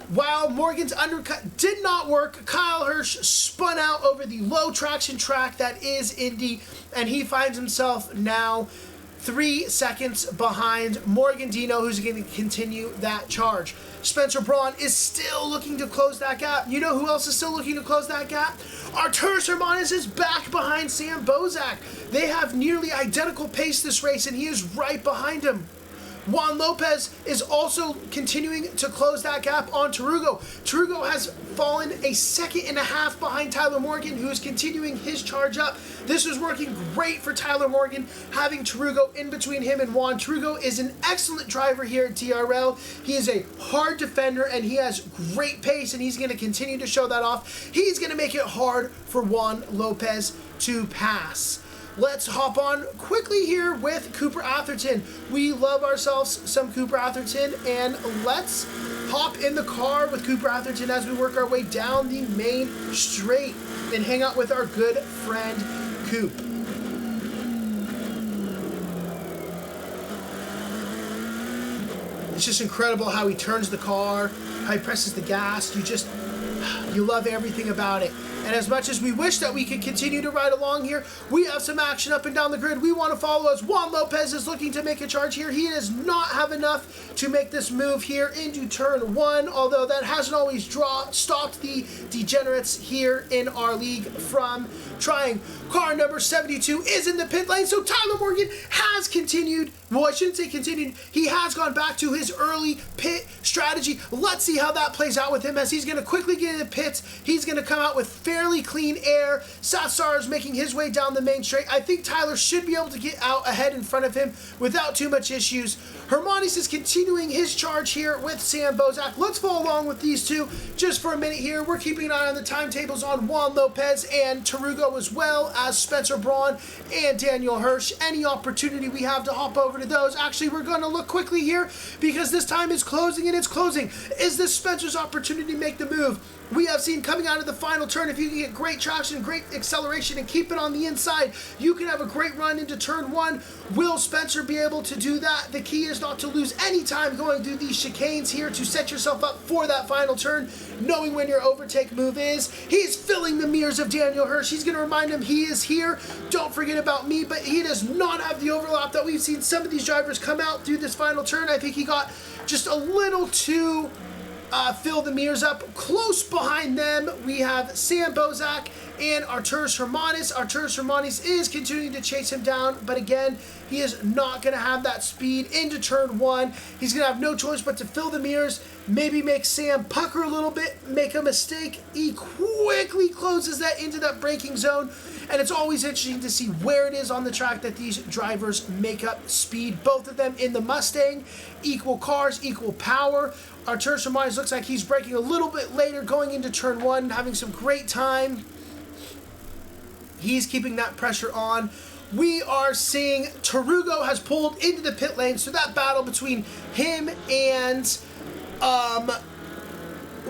Speaker 1: while Morgan's undercut did not work, Kyle Hirsch spun out over the low traction track that is Indy, and he finds himself now 3 seconds behind Morgan Dino, who's going to continue that charge. Spencer Braun is still looking to close that gap. You know who else is still looking to close that gap? Arturus Hermanis is back behind Sam Bozak. They have nearly identical pace this race, and he is right behind him. Juan Lopez is also continuing to close that gap on Tarugo. Tarugo has fallen a second and a half behind Tyler Morgan, who is continuing his charge up. This is working great for Tyler Morgan, having Tarugo in between him and Juan. Tarugo is an excellent driver here at DRL. He is a hard defender, and he has great pace, and he's going to continue to show that off. He's going to make it hard for Juan Lopez to pass. Let's hop on quickly here with Cooper Atherton. We love ourselves some Cooper Atherton, and let's hop in the car with Cooper Atherton as we work our way down the main straight and hang out with our good friend Coop. It's just incredible how he turns the car, how he presses the gas. You love everything about it. And as much as we wish that we could continue to ride along here, we have some action up and down the grid we want to follow as Juan Lopez is looking to make a charge here. He does not have enough to make this move here into turn 1, although that hasn't always stopped the degenerates here in our league from trying. Car number 72 is in the pit lane, so Tyler Morgan has continued. Well, I shouldn't say continued. He has gone back to his early pit strategy. Let's see how that plays out with him as he's going to quickly get into pits. He's going to come out with fairly clean air. Satsar is making his way down the main straight. I think Tyler should be able to get out ahead in front of him without too much issues. Hermanis is continuing his charge here with Sam Bozak. Let's follow along with these two just for a minute here. We're keeping an eye on the timetables on Juan Lopez and Tarugo, as well as Spencer Braun and Daniel Hirsch. Any opportunity we have to hop over to those. Actually, we're going to look quickly here because this time is closing and it's closing. Is this Spencer's opportunity to make the move? We have seen coming out of the final turn, if you can get great traction, great acceleration, and keep it on the inside, you can have a great run into turn 1. Will Spencer be able to do that? The key is not to lose any time going through these chicanes here to set yourself up for that final turn, knowing when your overtake move is. He's filling the mirrors of Daniel Hirsch. He's going to remind him he is here. Don't forget about me, but he does not have the overlap that we've seen some of these drivers come out through this final turn. I think he got just a little too fill the mirrors up. Close behind them, we have Sam Bozak and Arturas Hermanis. Arturas Hermanis is continuing to chase him down, but again, he is not going to have that speed into turn one. He's going to have no choice but to fill the mirrors, maybe make Sam pucker a little bit, make a mistake. He quickly closes that into that braking zone, and it's always interesting to see where it is on the track that these drivers make up speed. Both of them in the Mustang, equal cars, equal power. Arturas Hermanis looks like he's braking a little bit later, going into turn one, having some great time. He's keeping that pressure on. We are seeing Tarugo has pulled into the pit lane, so that battle between him and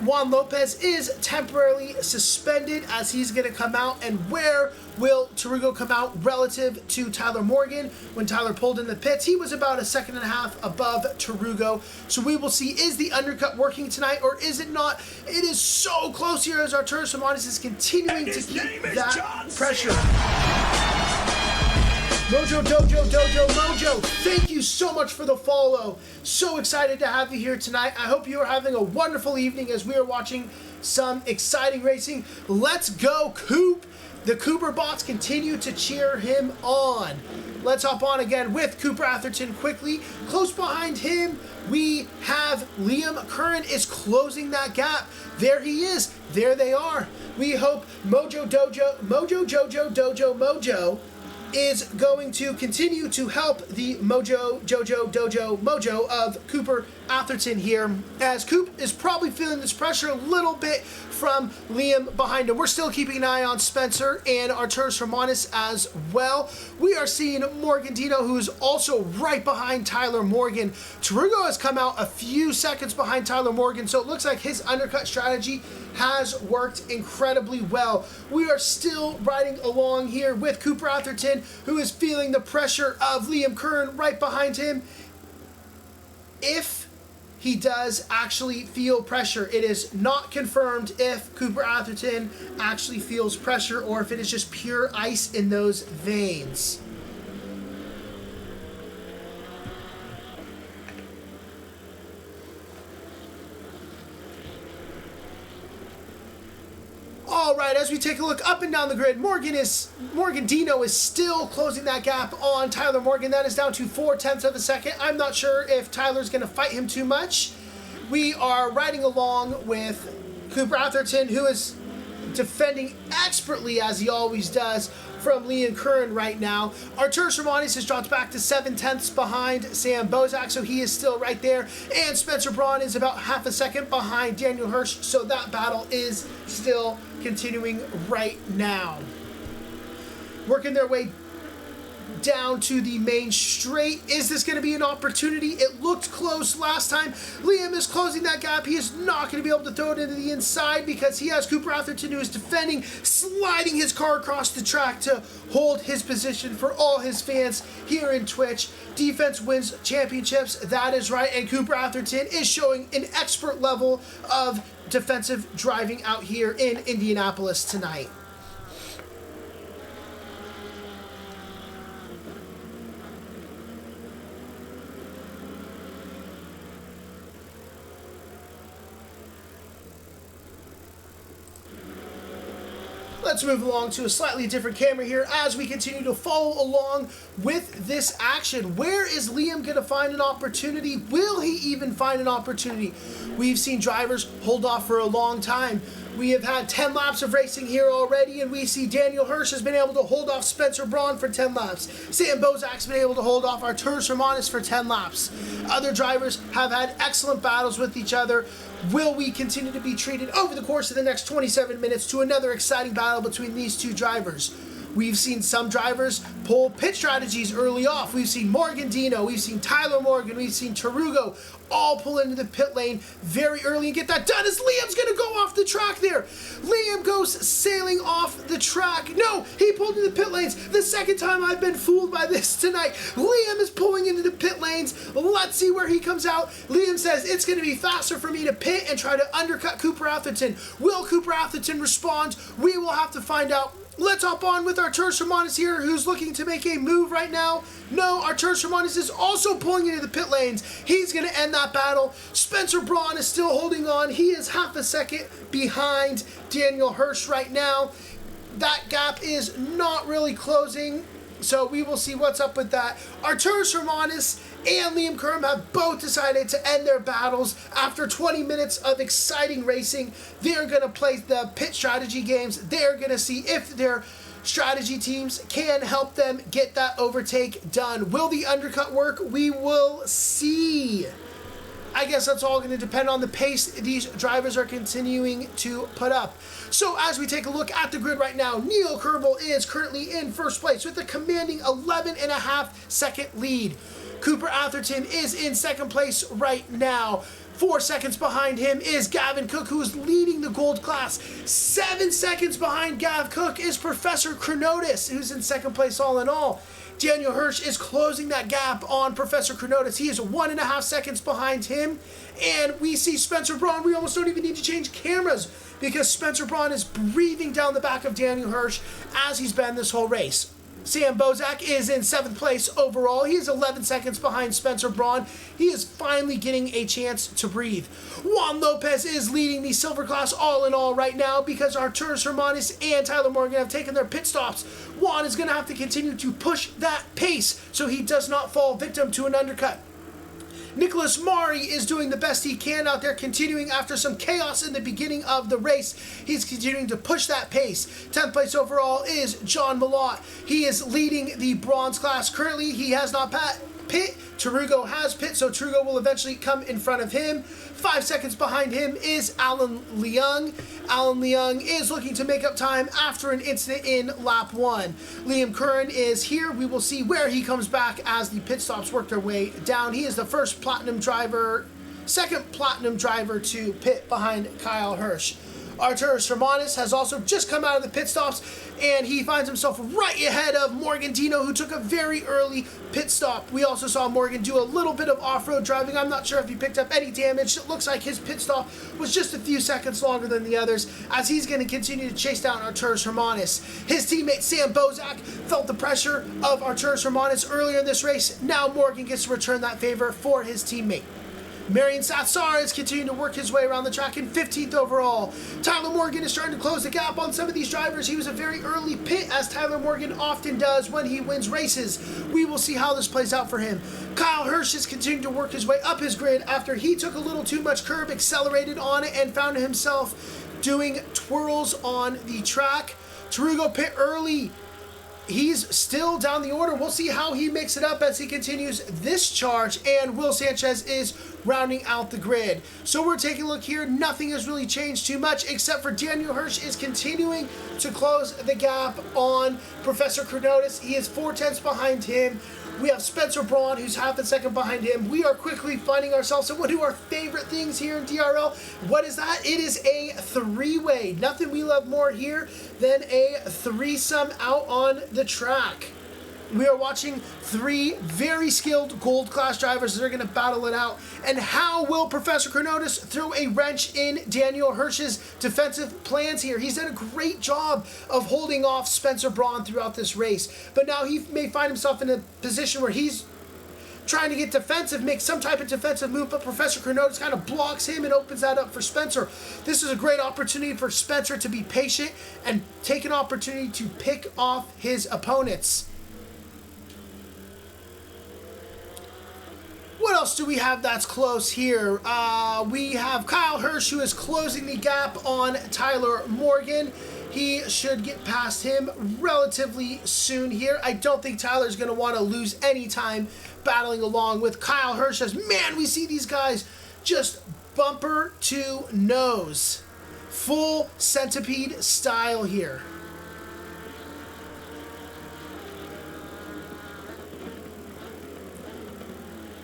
Speaker 1: Juan Lopez is temporarily suspended as he's going to come out. And where will Tarugo come out relative to Tyler Morgan? When Tyler pulled in the pits, he was about a second and a half above Tarugo. So we will see, is the undercut working tonight or is it not? It is so close here as Arturas Hermanis is continuing to keep that pressure. Mojo Dojo Dojo Mojo, thank you so much for the follow. So excited to have you here tonight. I hope you are having a wonderful evening as we are watching some exciting racing. Let's go, Coop. The Cooper bots continue to cheer him on. Let's hop on again with Cooper Atherton quickly. Close behind him, we have Liam Curran is closing that gap. There he is. There they are. We hope Mojo Jojo Mojo is going to continue to help the Mojo Jojo Dojo Mojo of Cooper Atherton here, as Coop is probably feeling this pressure a little bit from Liam behind him. We're still keeping an eye on Spencer and Arturas Hermanis as well. We are seeing Morgan Dino, who's also right behind Tyler Morgan. Tarugo has come out a few seconds behind Tyler Morgan, so it looks like his undercut strategy has worked incredibly well. We are still riding along here with Cooper Atherton, who is feeling the pressure of Liam Curran right behind him. If he does actually feel pressure, it is not confirmed if Cooper Atherton actually feels pressure or if it is just pure ice in those veins. All right, as we take a look up and down the grid, Morgan Dino is still closing that gap on Tyler Morgan. That is down to 0.4 of a second. I'm not sure if Tyler's going to fight him too much. We are riding along with Cooper Atherton, who is defending expertly, as he always does, from Liam Curran right now. Arturas Hermanis has dropped back to 0.7 behind Sam Bozak, so he is still right there. And Spencer Braun is about half a second behind Daniel Hirsch, so that battle is still continuing right now. Working their way down to the main straight. Is this going to be an opportunity? It looked close last time. Liam is closing that gap. He is not going to be able to throw it into the inside because he has Cooper Atherton, who is defending, sliding his car across the track to hold his position for all his fans here in Twitch. Defense wins championships. That is right. And Cooper Atherton is showing an expert level of defensive driving out here in Indianapolis tonight. Let's move along to a slightly different camera here as we continue to follow along with this action. Where is Liam going to find an opportunity? Will he even find an opportunity? We've seen drivers hold off for a long time. We have had 10 laps of racing here already, and we see Daniel Hirsch has been able to hold off Spencer Braun for 10 laps. Sam Bozak's been able to hold off Arturas Hermanis for 10 laps. Other drivers have had excellent battles with each other. Will we continue to be treated over the course of the next 27 minutes to another exciting battle between these two drivers? We've seen some drivers pull pit strategies early off. We've seen Morgan Dino, we've seen Tyler Morgan, we've seen Tarugo all pull into the pit lane very early and get that done as Liam's going to go off the track there. Liam goes sailing off the track. No, he pulled into the pit lanes. The second time I've been fooled by this tonight. Liam is pulling into the pit lanes. Let's see where he comes out. Liam says it's going to be faster for me to pit and try to undercut Cooper Atherton. Will Cooper Atherton respond? We will have to find out Let's hop on with Arturas Hermanis here, who's looking to make a move right now. No, Arturas Hermanis is also pulling into the pit lanes. He's going to end that battle. Spencer Braun is still holding on. He is half a second behind Daniel Hirsch right now. That gap is not really closing, so we will see what's up with that. Arturas Hermanis and Liam Kerm have both decided to end their battles after 20 minutes of exciting racing. They're going to play the pit strategy games. They're going to see if their strategy teams can help them get that overtake done. Will the undercut work? We will see. I guess that's all going to depend on the pace these drivers are continuing to put up. So as we take a look at the grid right now, Neil Kerbel is currently in first place with a commanding 11.5 second lead. Cooper Atherton is in second place right now. 4 seconds behind him is Gavin Cook, who is leading the gold class. 7 seconds behind Gav Cook is Professor Chronotis, who's in second place all in all. Daniel Hirsch is closing that gap on Professor Chronotis. He is 1.5 seconds behind him. And we see Spencer Braun. We almost don't even need to change cameras because Spencer Braun is breathing down the back of Daniel Hirsch as he's been this whole race. Sam Bozak is in 7th place overall. He is 11 seconds behind Spencer Braun. He is finally getting a chance to breathe. Juan Lopez is leading the silver class all in all right now because Arturas Hermanis and Tyler Morgan have taken their pit stops. Juan is going to have to continue to push that pace so he does not fall victim to an undercut. Nicholas Mari is doing the best he can out there, continuing after some chaos in the beginning of the race. He's continuing to push that pace. 10th place overall is John Malott. He is leading the bronze class. Currently, he has not pit. Tarugo has pit, so Tarugo will eventually come in front of him. 5 seconds behind him is Alan Leung. Alan Leung is looking to make up time after an incident in lap 1. Liam Curran is here. We will see where he comes back as the pit stops work their way down. He is the second platinum driver to pit behind Kyle Hirsch. Arturas Hermanis has also just come out of the pit stops, and he finds himself right ahead of Morgan Dino, who took a very early pit stop. We also saw Morgan do a little bit of off-road driving. I'm not sure if he picked up any damage. It looks like his pit stop was just a few seconds longer than the others, as he's going to continue to chase down Arturas Hermanis. His teammate Sam Bozak felt the pressure of Arturas Hermanis earlier in this race. Now Morgan gets to return that favor for his teammate. Marion Satsar is continuing to work his way around the track in 15th overall. Tyler Morgan is starting to close the gap on some of these drivers. He was a very early pit, as Tyler Morgan often does when he wins races. We will see how this plays out for him. Kyle Hirsch is continuing to work his way up his grid after he took a little too much curb, accelerated on it, and found himself doing twirls on the track. Tarugo pit early. He's still down the order. We'll see how he makes it up as he continues this charge, and Will Sanchez is rounding out the grid. So we're taking a look here. Nothing has really changed too much, except for Daniel Hirsch is continuing to close the gap on Professor Chronotis. He is 4/10 behind him. We have Spencer Braun, who's half a second behind him. We are quickly finding ourselves in one of our favorite things here in DRL. What is that? It is a three-way. Nothing we love more here than a threesome out on the track. We are watching three very skilled gold class drivers that are going to battle it out. And how will Professor Chronotis throw a wrench in Daniel Hirsch's defensive plans here? He's done a great job of holding off Spencer Braun throughout this race. But now he may find himself in a position where he's trying to get defensive, make some type of defensive move, but Professor Chronotis kind of blocks him and opens that up for Spencer. This is a great opportunity for Spencer to be patient and take an opportunity to pick off his opponents. What else do we have that's close here? We have Kyle Hirsch, who is closing the gap on Tyler Morgan. He should get past him relatively soon here. I don't think Tyler's going to want to lose any time battling along with Kyle Hirsch. As, man, we see these guys just bumper to nose. Full centipede style here.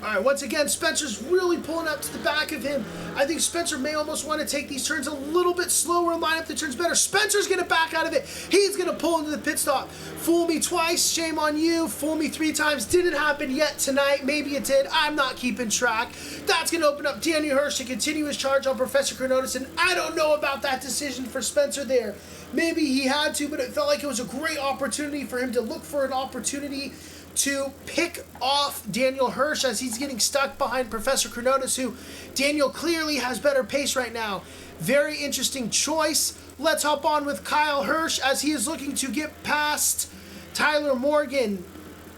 Speaker 1: All right, once again, Spencer's really pulling up to the back of him. I think Spencer may almost want to take these turns a little bit slower and line up the turns better. Spencer's going to back out of it. He's going to pull into the pit stop. Fool me twice, shame on you. Fool me 3 times. Didn't happen yet tonight. Maybe it did. I'm not keeping track. That's going to open up Daniel Hirsch to continue his charge on Professor Chronotis, and I don't know about that decision for Spencer there. maybe he had to, but it felt like it was a great opportunity for him to look for an opportunity to pick off Daniel Hirsch as he's getting stuck behind Professor Chronotis, who Daniel clearly has better pace right now. Very interesting choice. Let's hop on with Kyle Hirsch as he is looking to get past Tyler Morgan.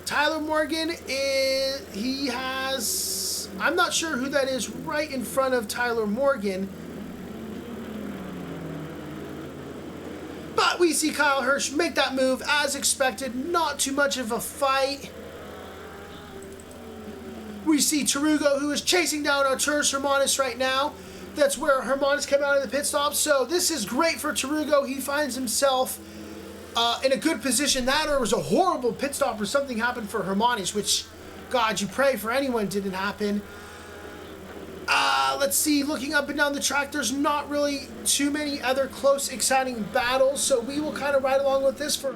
Speaker 1: Tyler Morgan I'm not sure who that is right in front of Tyler Morgan. But we see Kyle Hirsch make that move as expected. Not too much of a fight. We see Tarugo, who is chasing down Arturus Hermanus right now. That's where Hermanus came out of the pit stop. So this is great for Tarugo. He finds himself in a good position. That or was a horrible pit stop or something happened for Hermanus, which, God, you pray for anyone didn't happen. Let's see, looking up and down the track, there's not really too many other close, exciting battles, so we will kind of ride along with this for...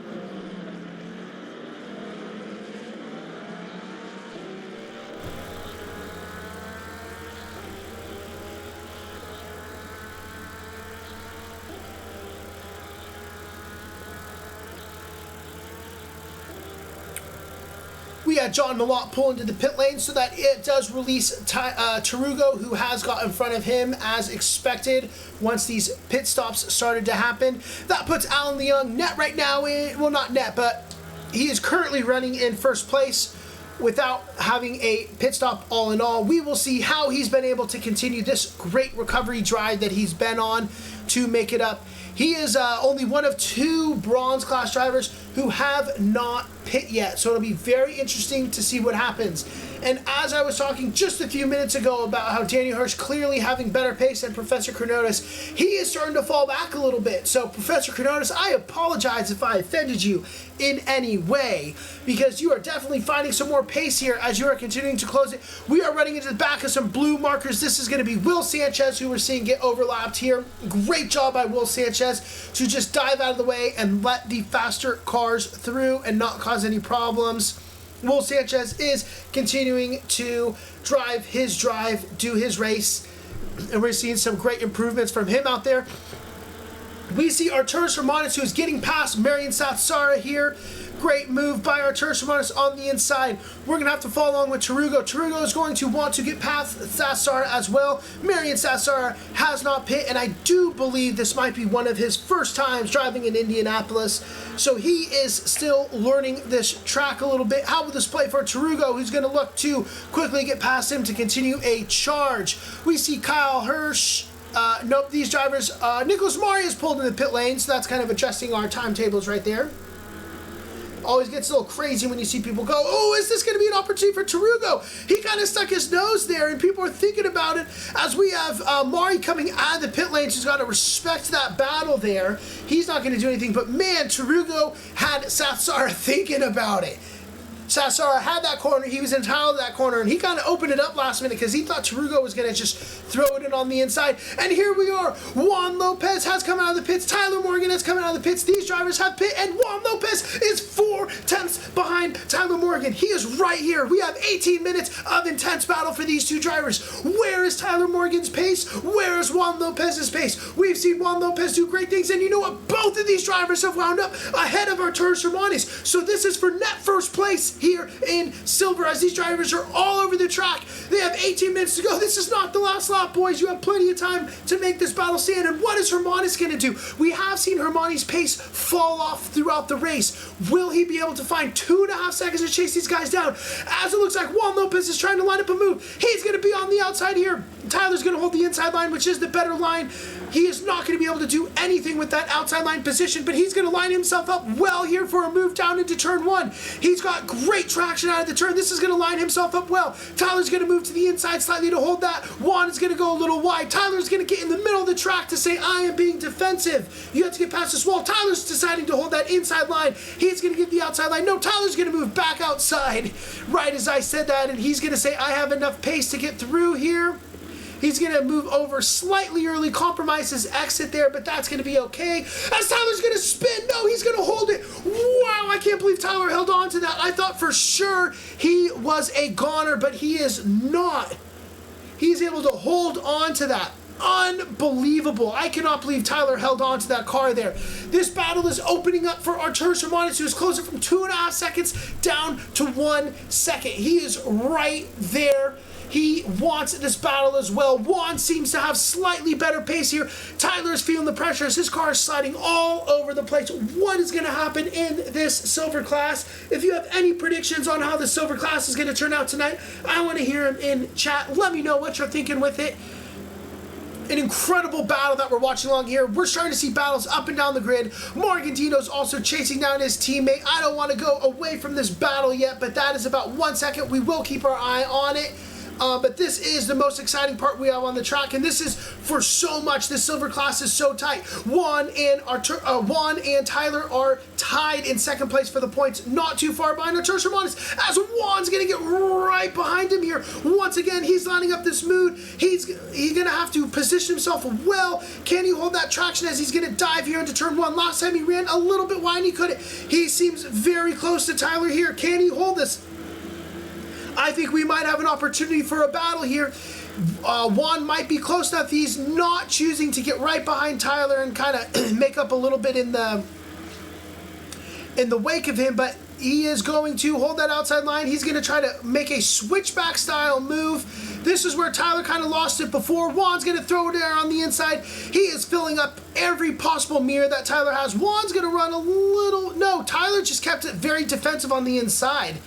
Speaker 1: We had John Malott pull into the pit lane so that it does release Tarugo, who has got in front of him as expected once these pit stops started to happen. That puts Alan Leung net right now in, well, not net, but he is currently running in first place without having a pit stop all in all. We will see how he's been able to continue this great recovery drive that he's been on to make it up. He is only one of 2 bronze class drivers who have not pit yet, so it'll be very interesting to see what happens. And as I was talking just a few minutes ago about how Daniel Hirsch clearly having better pace than Professor Chronotis, he is starting to fall back a little bit. So Professor Chronotis, I apologize if I offended you in any way, because you are definitely finding some more pace here as you are continuing to close it. We are running into the back of some blue markers. This is going to be Will Sanchez, who we're seeing get overlapped here. Great job by Will Sanchez to just dive out of the way and let the faster cars through and not cause any problems. Will Sanchez is continuing to drive his drive, do his race, and we're seeing some great improvements from him out there. We see Arturus Hermanus, who is getting past Marian Satsara here. Great move by Arturus Hermanus on the inside. We're going to have to follow along with Tarugo. Tarugo is going to want to get past Satsara as well. Marian Satsara has not pit, and I do believe this might be one of his first times driving in Indianapolis. So he is still learning this track a little bit. How will this play for Tarugo, who's going to look to quickly get past him to continue a charge? We see Kyle Hirsch. Nope, these drivers, Nicholas Mari is pulled in the pit lane, so that's kind of adjusting our timetables right there. Always gets a little crazy when you see people go, oh, is this going to be an opportunity for Tarugo? He kind of stuck his nose there, and people are thinking about it as we have Mari coming out of the pit lane. She's got to respect that battle there. He's not going to do anything, but man, Tarugo had Satsara thinking about it. Satsara had that corner, he was entitled to that corner, and he kind of opened it up last minute because he thought Tarugo was going to just throw it in on the inside. And here we are. Juan Lopez has come out of the pits. Tyler Morgan has come out of the pits. These drivers have pit, and Juan Lopez is 4 tenths behind Tyler Morgan. He is right here. We have 18 minutes of intense battle for these 2 drivers. Where is Tyler Morgan's pace? Where is Juan Lopez's pace? We've seen Juan Lopez do great things, and you know what? Both of these drivers have wound up ahead of Arturus Hermanus. So this is for net first place here in silver as these drivers are all over the track. They have 18 minutes to go. This is not the last lap, boys. You have plenty of time to make this battle stand. And what is Hermanus going to do? We have seen Hermanus' pace fall off throughout the race. Will he be able to find 2.5 seconds to chase these guys down? As it looks like Juan Lopez is trying to line up a move. He's going to be on the outside here. Tyler's going to hold the inside line, which is the better line. He is not going to be able to do anything with that outside line position, but he's going to line himself up well here for a move down into turn 1. He's got great traction out of the turn. This is going to line himself up well. Tyler's going to move to the inside slightly to hold that. Juan is going to go a little wide. Tyler's going to get in the middle of the track to say, I am being defensive. You have to get past this wall. Tyler's deciding to hold that inside line. He's going to get the outside line. No, Tyler's going to move back outside right as I said that, and he's going to say, I have enough pace to get through here. He's going to move over slightly early, compromise his exit there, but that's going to be okay. As Tyler's going to spin. No, he's going to hold it. Wow, I can't believe Tyler held on to that. I thought for sure he was a goner, but he is not. He's able to hold on to that. unbelievable. I cannot believe Tyler held on to that car there. This battle is opening up for Arturas Hermanis, who is closing from 2.5 seconds down to 1 second. He is right there. He wants this battle as well. Juan seems to have slightly better pace here. Tyler is feeling the pressure as his car is sliding all over the place. What is going to happen in this silver class? If you have any predictions on how the silver class is going to turn out tonight, I want to hear them in chat. Let me know what you're thinking with it. An incredible battle that we're watching along here. We're starting to see battles up and down the grid. Morgantino's also chasing down his teammate. I don't want to go away from this battle yet, but that is about 1 second. We will keep our eye on it. But this is the most exciting part we have on the track, and this is for so much. This silver class is so tight. Juan and Tyler are tied in second place for the points, not too far behind Arturas Hermanis, as Juan's going to get right behind him here. Once again, he's lining up this mood. He's going to have to position himself well. Can he hold that traction as he's going to dive here into turn 1? Last time he ran a little bit wide and he couldn't. He seems very close to Tyler here. Can he hold this? I think we might have an opportunity for a battle here. Juan might be close enough. He's not choosing to get right behind Tyler and kind of make up a little bit in the wake of him, but he is going to hold that outside line. He's going to try to make a switchback style move. This is where Tyler kind of lost it before. Juan's going to throw it there on the inside. He is filling up every possible mirror that Tyler has. Juan's going to run a little... No, Tyler just kept it very defensive on the inside.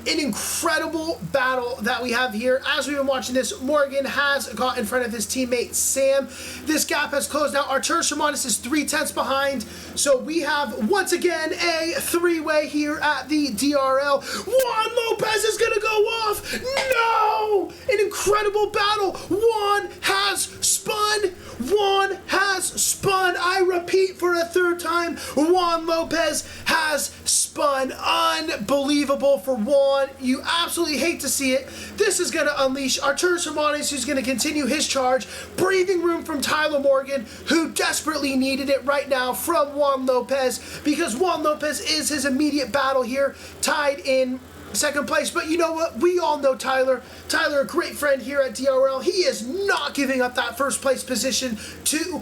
Speaker 1: An incredible battle that we have here. As we've been watching this, Morgan has got in front of his teammate Sam. This gap has closed now. Arturas Hermanis is 0.3 behind. So we have, once again, a three-way here at the DRL. Juan Lopez is going to go off. No! An incredible battle. Juan has spun. Juan has spun. I repeat for a third time. Juan Lopez has spun. Unbelievable for Juan. You absolutely hate to see it. This is going to unleash Arturas Hermanis, who's going to continue his charge. Breathing room from Tyler Morgan, who desperately needed it right now from Juan Lopez, because Juan Lopez is his immediate battle here, tied in second place. But you know what? We all know Tyler. Tyler, a great friend here at DRL. He is not giving up that first place position to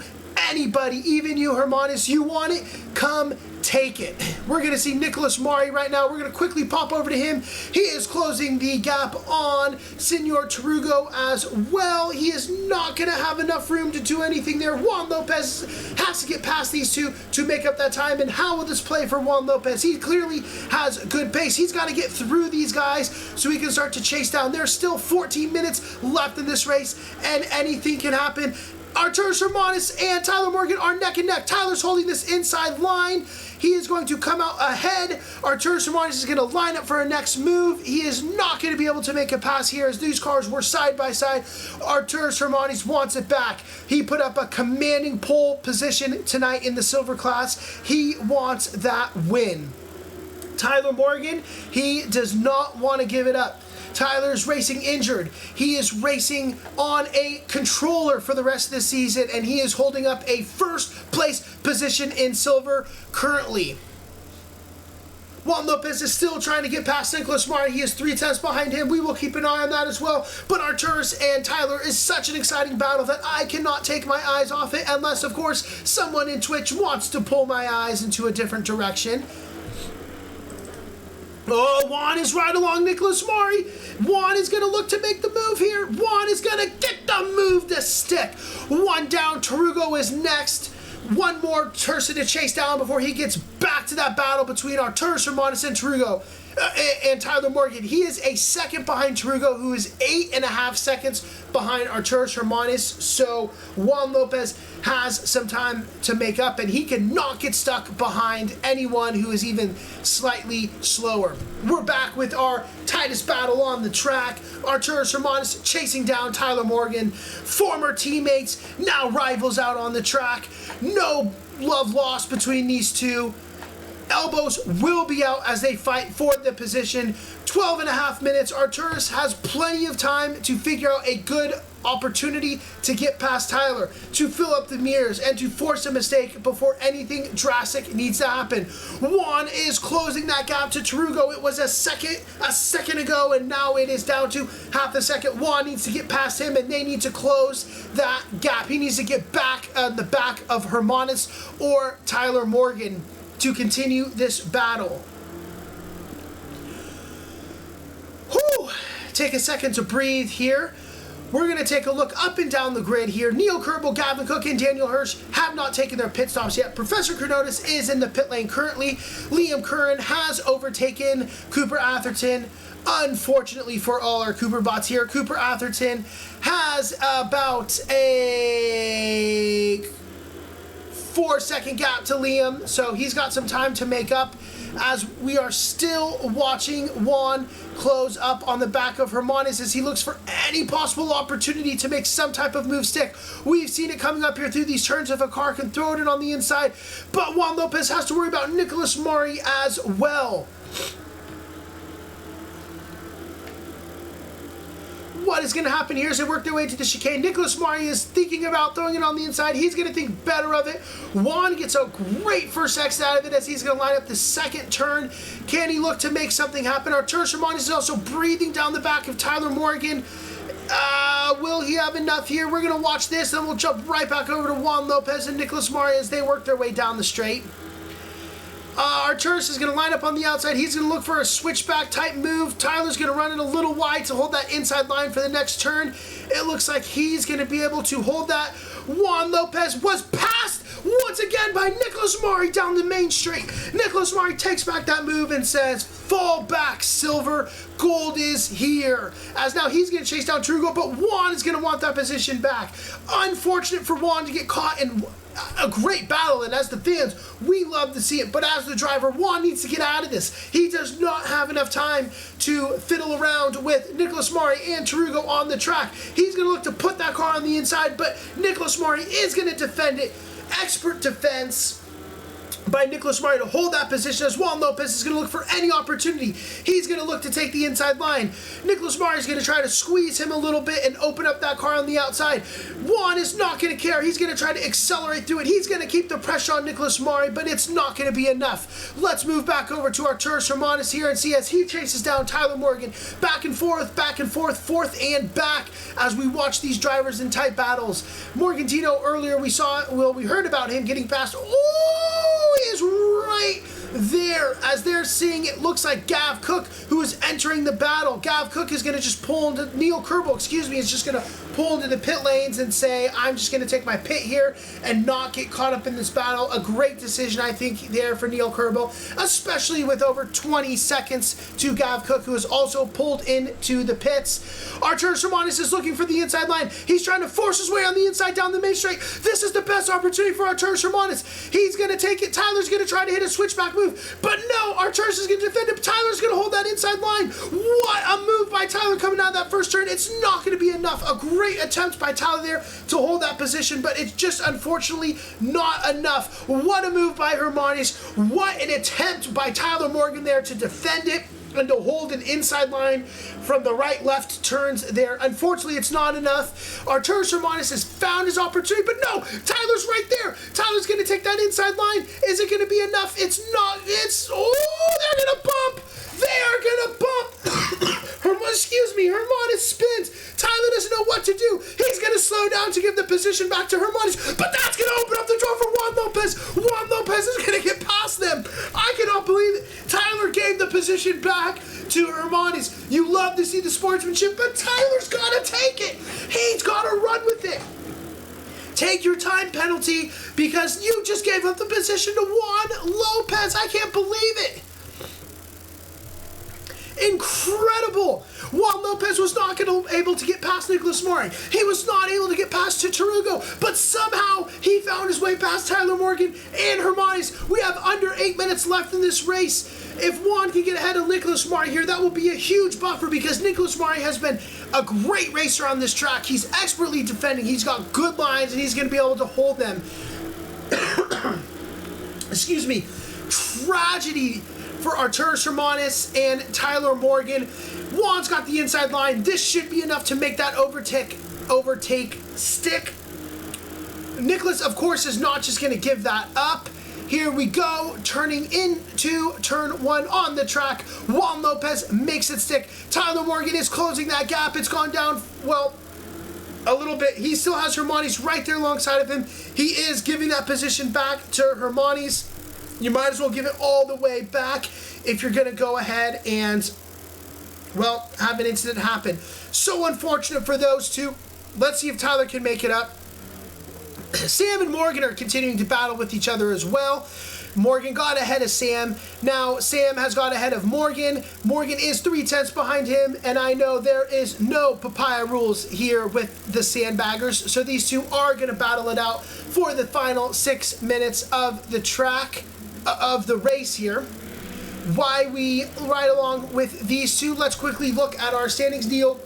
Speaker 1: anybody. Even you, Hermanis, you want it? Come take it. We're going to see Nicholas Mari right now. We're going to quickly pop over to him. He is closing the gap on Senor Tarugo as well. He is not going to have enough room to do anything there. Juan Lopez has to get past these two to make up that time. And how will this play for Juan Lopez? He clearly has good pace. He's got to get through these guys so he can start to chase down. There's still 14 minutes left in this race, and anything can happen. Arturas Hermanis and Tyler Morgan are neck and neck. Tyler's holding this inside line. He is going to come out ahead. Arturas Hermanis is going to line up for a next move. He is not going to be able to make a pass here as these cars were side by side. Arturas Hermanis wants it back. He put up a commanding pole position tonight in the silver class. He wants that win. Tyler Morgan, he does not want to give it up. Tyler's racing injured. He is racing on a controller for the rest of the season, and he is holding up a first place position in silver currently. Juan Lopez is still trying to get past Nicholas Mari. He is 0.3 behind him. We will keep an eye on that as well. But Arturas and Tyler is such an exciting battle that I cannot take my eyes off it unless, of course, someone in Twitch wants to pull my eyes into a different direction. Oh, Juan is right along Nicholas Mari. Juan is going to look to make the move here. Juan is going to get the move to stick. One down. Tarugo is next. One more person to chase down before he gets back to that battle between Arturas Hermanis and Tarugo. And Tyler Morgan. He is a second behind Tarugo, who is 8.5 seconds behind Arturas Hermanis. So Juan Lopez has some time to make up, and he cannot get stuck behind anyone who is even slightly slower. We're back with our tightest battle on the track. Arturas Hermanis chasing down Tyler Morgan. Former teammates, now rivals out on the track. No love lost between these two. Elbows will be out as they fight for the position. 12 and a half minutes. Arturas has plenty of time to figure out a good opportunity to get past Tyler, to fill up the mirrors, and to force a mistake before anything drastic needs to happen. Juan is closing that gap to Tarugo. It was a second ago, and now it is down to half a second. Juan needs to get past him, and they need to close that gap. He needs to get back on the back of Hermanis or Tyler Morgan to continue this battle. Whew. Take a second to breathe here. We're going to take a look up and down the grid here. Neil Kerbel, Gavin Cook, and Daniel Hirsch have not taken their pit stops yet. Professor Chronotis is in the pit lane currently. Liam Curran has overtaken Cooper Atherton. Unfortunately for all our Cooper bots here, Cooper Atherton has about a 4-second gap to Liam, so he's got some time to make up as we are still watching Juan close up on the back of Hermanis as he looks for any possible opportunity to make some type of move stick. We've seen it coming up here through these turns if a car can throw it in on the inside, but Juan Lopez has to worry about Nicholas Mari as well. What is going to happen here as they work their way to the chicane? Nicholas Mari is thinking about throwing it on the inside. He's going to think better of it. Juan gets a great first exit out of it as he's going to line up the second turn. Can he look to make something happen? Arturas Hermanis is also breathing down the back of Tyler Morgan. Will he have enough here? We're going to watch this, then we'll jump right back over to Juan Lopez and Nicholas Mari as they work their way down the straight. Arturas is going to line up on the outside. He's going to look for a switchback type move. Tyler's going to run it a little wide to hold that inside line for the next turn. It looks like he's going to be able to hold that. Juan Lopez was passed once again by Nicholas Mari down the main straight. Nicholas Mari takes back that move and says, fall back, Silver. Gold is here. As now he's going to chase down Trugo, but Juan is going to want that position back. Unfortunate for Juan to get caught in a great battle, and as the fans, we love to see it, but as the driver, Juan needs to get out of this. He does not have enough time to fiddle around with Nicholas Mari and Tarugo on the track. He's going to look to put that car on the inside, but Nicholas Mari is going to defend it. Expert defense by Nicholas Mari to hold that position as Juan Lopez is going to look for any opportunity. He's going to look to take the inside line. Nicholas Mari is going to try to squeeze him a little bit and open up that car on the outside. Juan is not going to care. He's going to try to accelerate through it. He's going to keep the pressure on Nicholas Mari, but it's not going to be enough. Let's move back over to Arturas Hermanis here and see as he chases down Tyler Morgan. Back and forth, forth and back as we watch these drivers in tight battles. Morgantino earlier we heard about him getting past. Oh, he is right there as they're seeing it. Looks like Gav Cook, who is entering the battle. Gav Cook is going to just pull into Neil Kerbel, is just going to pull into the pit lanes and say, I'm just going to take my pit here and not get caught up in this battle. A great decision, I think, there for Neil Kerbel, especially with over 20 seconds to Gav Cook, who is also pulled into the pits. Arturas Hermanis is looking for the inside line. He's trying to force his way on the inside down the main straight. This is the best opportunity for Arturas Hermanis. He's going to take it. Tyler's going to try to hit a switchback move, but no, Arturas is going to defend it. Tyler's going to hold that inside line. What a move by Tyler coming out of that first turn. It's not going to be enough. A great attempt by Tyler there to hold that position, but it's just unfortunately not enough. What a move by Hermanis. What an attempt by Tyler Morgan there to defend it and to hold an inside line from the right-left turns there. Unfortunately, it's not enough. Arturas Hermanis has found his opportunity, but no, Tyler's right there. Tyler's going to take that inside line. Is it going to be enough? It's not. They're going to bump. They are going to bump. Hermanis spins. Tyler doesn't know what to do. He's going to slow down to give the position back to Hermanis, but that's going to open up the door for Juan Lopez. Juan Lopez is going to get past them. I cannot believe it. Tyler gave the position back to Hermanis. You love to see the sportsmanship, but Tyler's got to take it. He's got to run with it. Take your time penalty because you just gave up the position to Juan Lopez. I can't believe it. Incredible! Juan Lopez was not able to get past Nicholas Mari. He was not able to get past Tarugo, but somehow he found his way past Tyler Morgan and Hermanis. We have under 8 minutes left in this race. If Juan can get ahead of Nicholas Mari here, that will be a huge buffer because Nicholas Mari has been a great racer on this track. He's expertly defending. He's got good lines, and he's going to be able to hold them. Excuse me. Tragedy for Arturas Hermanis and Tyler Morgan. Juan's got the inside line. This should be enough to make that overtake stick. Nicholas, of course, is not just going to give that up. Here we go, turning into turn 1 on the track. Juan Lopez makes it stick. Tyler Morgan is closing that gap. It's gone down, well, a little bit. He still has Hermanis right there alongside of him. He is giving that position back to Hermanis. You might as well give it all the way back if you're going to go ahead and, well, have an incident happen. So unfortunate for those two. Let's see if Tyler can make it up. Sam and Morgan are continuing to battle with each other as well. Morgan got ahead of Sam. Now Sam has got ahead of Morgan. Morgan is 3/10 behind him, and I know there is no papaya rules here with the Sandbaggers, so these two are going to battle it out for the final 6 minutes of the track, of the race here. While we ride along with these two, let's quickly look at our standings deal.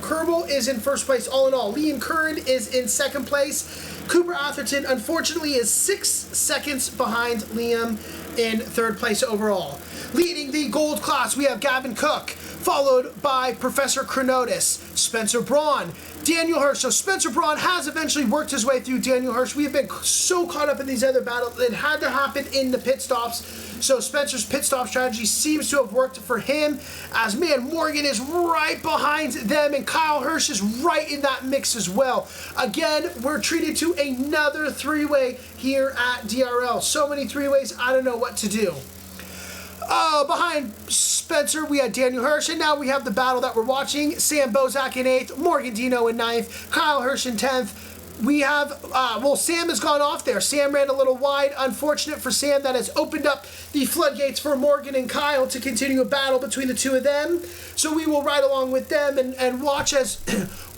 Speaker 1: Kerbal is in first place all in all. Liam Curran is in second place. Cooper Atherton, unfortunately, is 6 seconds behind Liam in third place overall. Leading the gold class, we have Gavin Cook, followed by Professor Chronotis, Spencer Braun, Daniel Hirsch. So Spencer Braun has eventually worked his way through Daniel Hirsch. We have been so caught up in these other battles. It had to happen in the pit stops. So Spencer's pit stop strategy seems to have worked for him, as, man, Morgan is right behind them, and Kyle Hirsch is right in that mix as well. Again, we're treated to another three-way here at DRL. So many three-ways, I don't know what to do. Behind Spencer, we had Daniel Hirsch, and now we have the battle that we're watching. Sam Bozak in 8th, Morgan Dino in 9th, Kyle Hirsch in 10th. We have, well, Sam has gone off there. Sam ran a little wide. Unfortunate for Sam. That has opened up the floodgates for Morgan and Kyle to continue a battle between the two of them. So we will ride along with them and watch as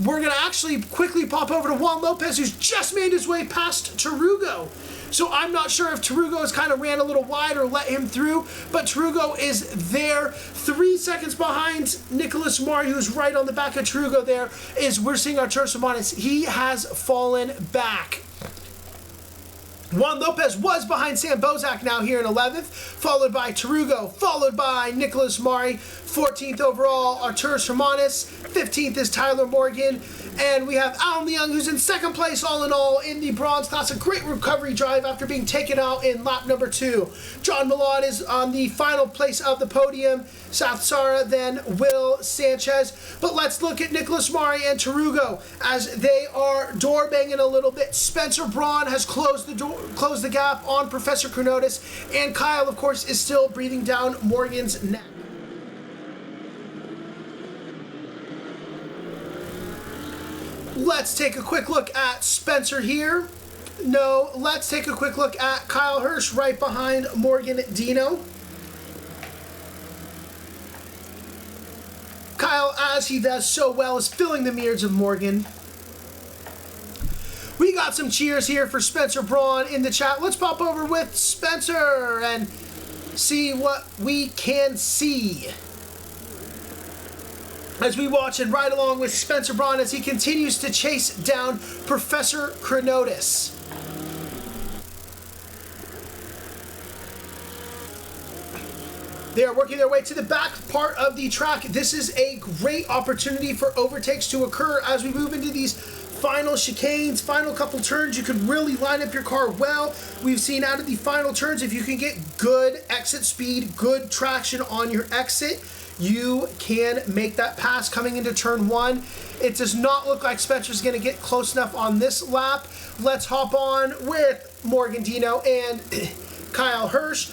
Speaker 1: we're going to actually quickly pop over to Juan Lopez, who's just made his way past Tarugo. So I'm not sure if Tarugo has kind of ran a little wide or let him through, but Tarugo is there 3 seconds behind Nicholas Mari, who's right on the back of Tarugo there, we're seeing Arturas Hermanis. He has fallen back. Juan Lopez was behind Sam Bozak now here in 11th, followed by Tarugo, followed by Nicholas Mari, 14th overall, Arturas Hermanis, 15th is Tyler Morgan, and we have Alan Leung, who's in second place all in all in the bronze class. A great recovery drive after being taken out in lap number 2. John Millard is on the final place of the podium. South Sara, then Will Sanchez. But let's look at Nicholas Mari and Tarugo as they are door banging a little bit. Spencer Braun has closed the gap on Professor Chronotis, and Kyle, of course, is still breathing down Morgan's neck. Let's take a quick look at Spencer here. No, let's take a quick look at Kyle Hirsch right behind Morgan Dino. Kyle, as he does so well, is filling the mirrors of Morgan. We got some cheers here for Spencer Braun in the chat. Let's pop over with Spencer and see what we can see as we watch and ride along with Spencer Braun as he continues to chase down Professor Chronotis. They are working their way to the back part of the track. This is a great opportunity for overtakes to occur as we move into these final chicanes, final couple turns. You could really line up your car well. We've seen out of the final turns, if you can get good exit speed, good traction on your exit, you can make that pass coming into turn 1. It does not look like Spencer's going to get close enough on this lap. Let's hop on with Morgan Dino and Kyle Hirsch.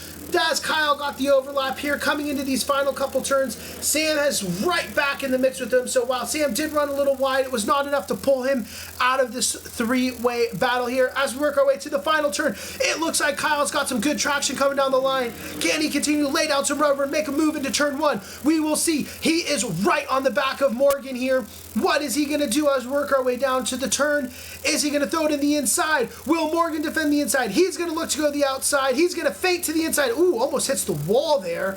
Speaker 1: As Kyle got the overlap here coming into these final couple turns, Sam has right back in the mix with him. So while Sam did run a little wide, it was not enough to pull him out of this three-way battle here. As we work our way to the final turn, it looks like Kyle's got some good traction coming down the line. Can he continue to lay down some rubber and make a move into turn 1? We will see. He is right on the back of Morgan here. What is he going to do as we work our way down to the turn? Is he going to throw it in the inside? Will Morgan defend the inside? He's going to look to go the outside. He's going to feint to the inside. Ooh, almost hits the wall there.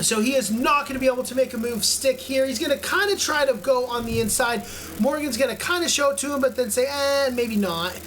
Speaker 1: So he is not going to be able to make a move stick here. He's going to kind of try to go on the inside. Morgan's going to kind of show it to him, but then say, maybe not.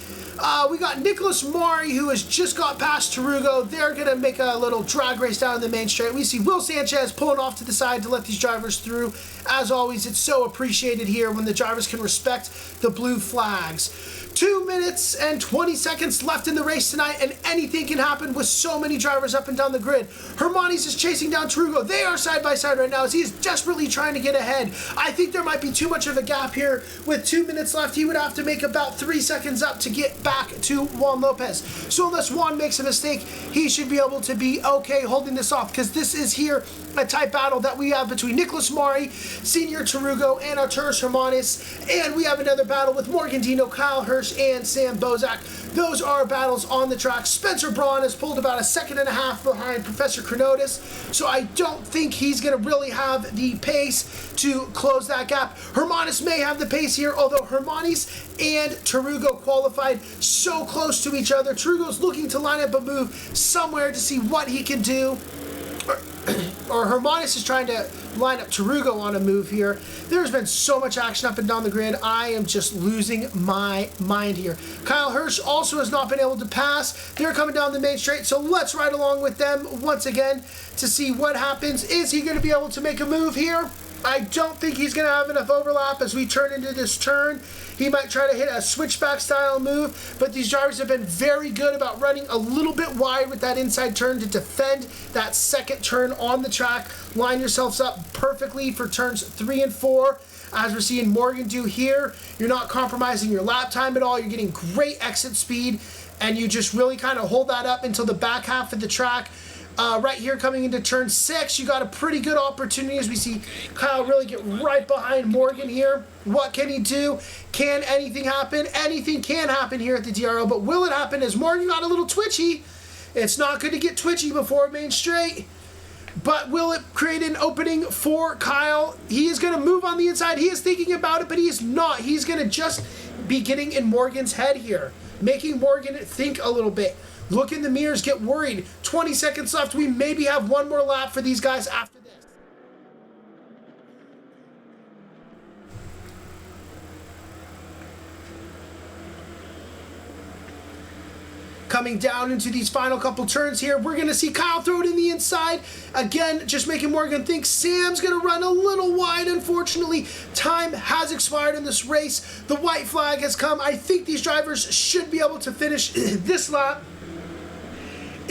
Speaker 1: We got Nicholas Mari, who has just got past Tarugo. They're going to make a little drag race down the main straight. We see Will Sanchez pulling off to the side to let these drivers through. As always, it's so appreciated here when the drivers can respect the blue flags. 2 minutes and 20 seconds left in the race tonight, and anything can happen with so many drivers up and down the grid. Hermanis is chasing down Tarugo. They are side by side right now as he is desperately trying to get ahead. I think there might be too much of a gap here. With 2 minutes left, he would have to make about 3 seconds up to get back to Juan Lopez. So unless Juan makes a mistake, he should be able to be okay holding this off, because this is here a tight battle that we have between Nicholas Mari, Senior Tarugo, and Arturus Hermanis. And we have another battle with Morgan Dino, Kyle Hirsch, and Sam Bozak. Those are battles on the track. Spencer Braun has pulled about a second and a half behind Professor Chronotis, so I don't think he's going to really have the pace to close that gap. Hermanis may have the pace here, although Hermanis and Tarugo qualified so close to each other. Tarugo's looking to line up a move somewhere to see what he can do. Or Hermanis is trying to line up Tarugo on a move here. There's been so much action up and down the grid. I am just losing my mind here. Kyle Hirsch also has not been able to pass. They're coming down the main straight, so let's ride along with them once again to see what happens. Is he going to be able to make a move here? I don't think he's going to have enough overlap as we turn into this turn. He might try to hit a switchback style move, but these drivers have been very good about running a little bit wide with that inside turn to defend that second turn on the track. Line yourselves up perfectly for turns 3 and 4. As we're seeing Morgan do here, you're not compromising your lap time at all. You're getting great exit speed, and you just really kind of hold that up until the back half of the track. Right here coming into turn 6, you got a pretty good opportunity as we see Kyle really get right behind Morgan here. What can he do? Can anything happen? Anything can happen here at the DRL, but will it happen as Morgan got a little twitchy? It's not good to get twitchy before main straight, but will it create an opening for Kyle? He is going to move on the inside. He is thinking about it, but he is not. He's going to just be getting in Morgan's head here, making Morgan think a little bit. Look in the mirrors, get worried. 20 seconds left. We maybe have one more lap for these guys after this. Coming down into these final couple turns here, we're going to see Kyle throw it in the inside. Again, just making Morgan think. Sam's going to run a little wide, unfortunately. Time has expired in this race. The white flag has come. I think these drivers should be able to finish this lap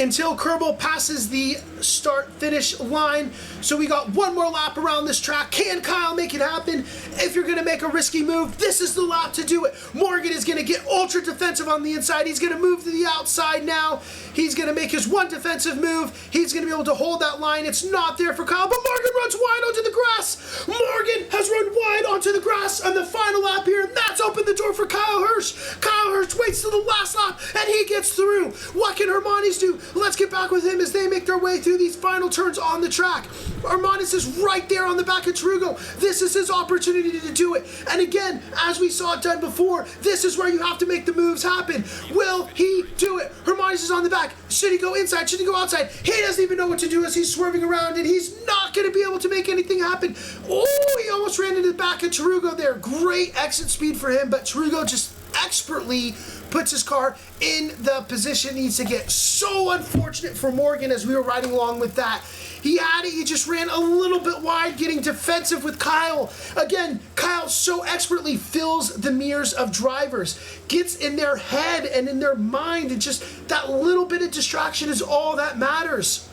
Speaker 1: until Kerbal passes the start-finish line. So we got one more lap around this track. Can Kyle make it happen? If you're going to make a risky move, this is the lap to do it. Morgan is going to get ultra defensive on the inside. He's going to move to the outside now. He's going to make his one defensive move. He's going to be able to hold that line. It's not there for Kyle, but Morgan runs wide onto the grass. Morgan has run wide onto the grass on the final lap here, and that's opened the door for Kyle Hirsch. Kyle Hirsch waits till the last lap, and he gets through. What can Hermanis do? Let's get back with him as they make their way through these final turns on the track. Hermanis is right there on the back of Tarugo. This is his opportunity to do it. And again, as we saw it done before, this is where you have to make the moves happen. Will he do it? Hermanis is on the back. Should he go inside? Should he go outside? He doesn't even know what to do as he's swerving around, and he's not going to be able to make anything happen. Oh, he almost ran into the back of Tarugo there. Great exit speed for him, but Tarugo just expertly puts his car in the position he needs to get. So unfortunate for Morgan as we were riding along with that. He had it, he just ran a little bit wide, getting defensive with Kyle. Again, Kyle so expertly fills the mirrors of drivers, gets in their head and in their mind, and just that little bit of distraction is all that matters.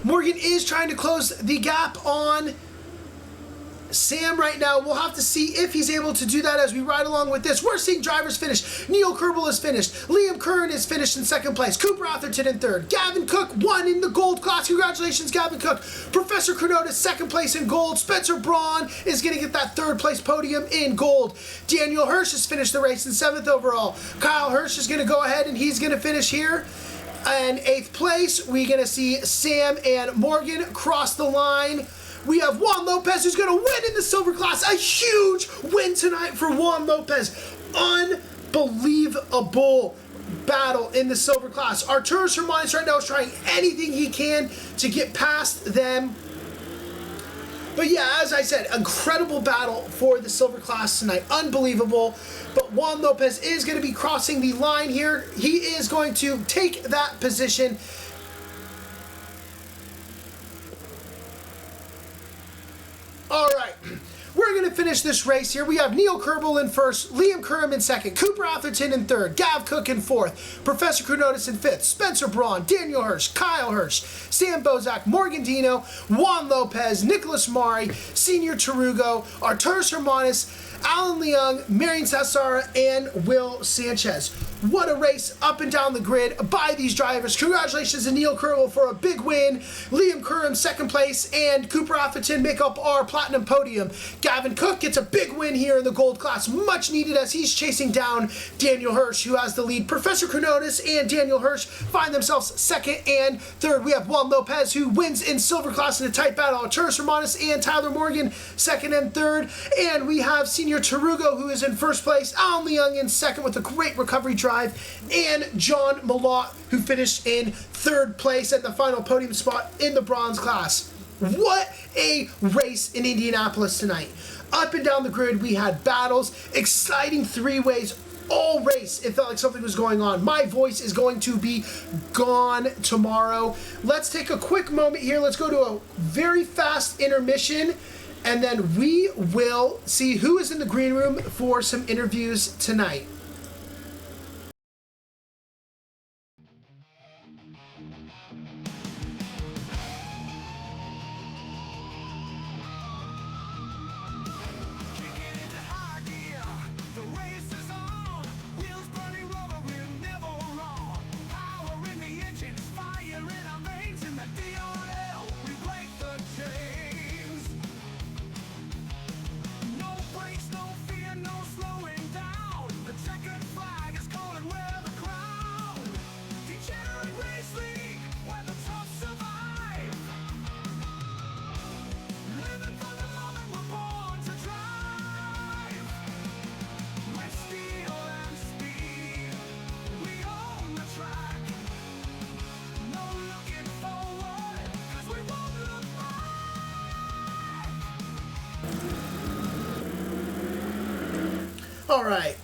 Speaker 1: Morgan is trying to close the gap on Sam right now. We'll have to see if he's able to do that as we ride along with this. We're seeing drivers finish. Neil Kerbal is finished. Liam Curran is finished in second place. Cooper Atherton in third. Gavin Cook won in the gold class. Congratulations, Gavin Cook. Professor Chronotis, second place in gold. Spencer Braun is going to get that third place podium in gold. Daniel Hirsch has finished the race in 7th overall. Kyle Hirsch is going to go ahead and he's going to finish here in 8th place. We're going to see Sam and Morgan cross the line. We have Juan Lopez who's going to win in the silver class. A huge win tonight for Juan Lopez. Unbelievable battle in the silver class. Arturus Hermanis right now is trying anything he can to get past them. But yeah, as I said, incredible battle for the silver class tonight. Unbelievable. But Juan Lopez is going to be crossing the line here. He is going to take that position. All right. We're going to finish this race here. We have Neil Kerbel in first, Liam Curran in second, Cooper Atherton in third, Gav Cook in fourth, Professor Kronotis in fifth, Spencer Braun, Daniel Hirsch, Kyle Hirsch, Sam Bozak, Morgan Dino, Juan Lopez, Nicholas Mari, Senior Tarugo, Arturas Hermanis, Alan Leung, Marion Sassara, and Will Sanchez. What a race up and down the grid by these drivers. Congratulations to Neil Kerbel for a big win. Liam Curran second place, and Cooper Atherton make up our platinum podium. Gavin Cook gets a big win here in the gold class, much needed as he's chasing down Daniel Hirsch, who has the lead. Professor Kronotis and Daniel Hirsch find themselves second and third. We have Juan Lopez, who wins in silver class in a tight battle. Arturas Hermanis and Tyler Morgan second and third. And we have Senior Tarugo, who is in first place. Alan Leung in second with a great recovery drive. And John Malott, who finished in third place at the final podium spot in the bronze class. What a race in Indianapolis tonight. Up and down the grid, we had battles, exciting three-ways all race. It felt like something was going on. My voice is going to be gone tomorrow. Let's take a quick moment here. Let's go to a very fast intermission, and then we will see who is in the green room for some interviews tonight. All right,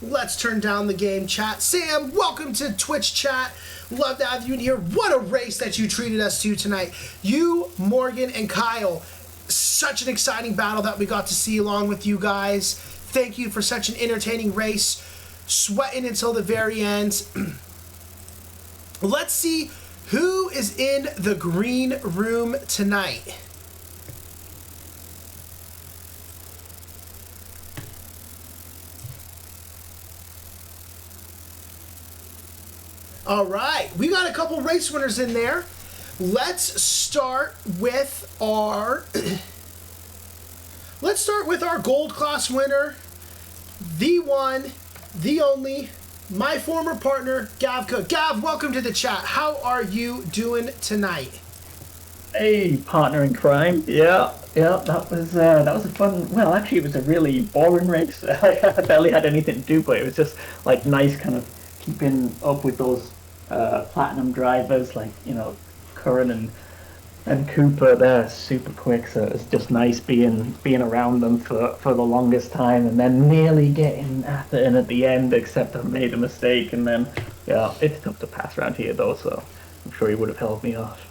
Speaker 1: let's turn down the game chat. Sam, welcome to Twitch chat. Love to have you in here. What a race that you treated us to tonight. You, Morgan, and Kyle, such an exciting battle that we got to see along with you guys. Thank you for such an entertaining race. Sweating until the very end. Let's see who is in the green room tonight. All right, we got a couple race winners in there. Let's start with our gold class winner, the one, the only, my former partner, Gav Cook. Gav, welcome to the chat. How are you doing tonight?
Speaker 2: Hey, partner in crime. Yeah, that was a fun. Well, actually, it was a really boring race. I barely had anything to do, but it was just like nice, kind of keeping up with those platinum drivers, like, you know, Curran and Cooper. They're super quick, so it's just nice being around them for the longest time, and then nearly getting Atherton at the end, except I made a mistake, and then yeah, it's tough to pass around here though, so I'm sure he would have held me off.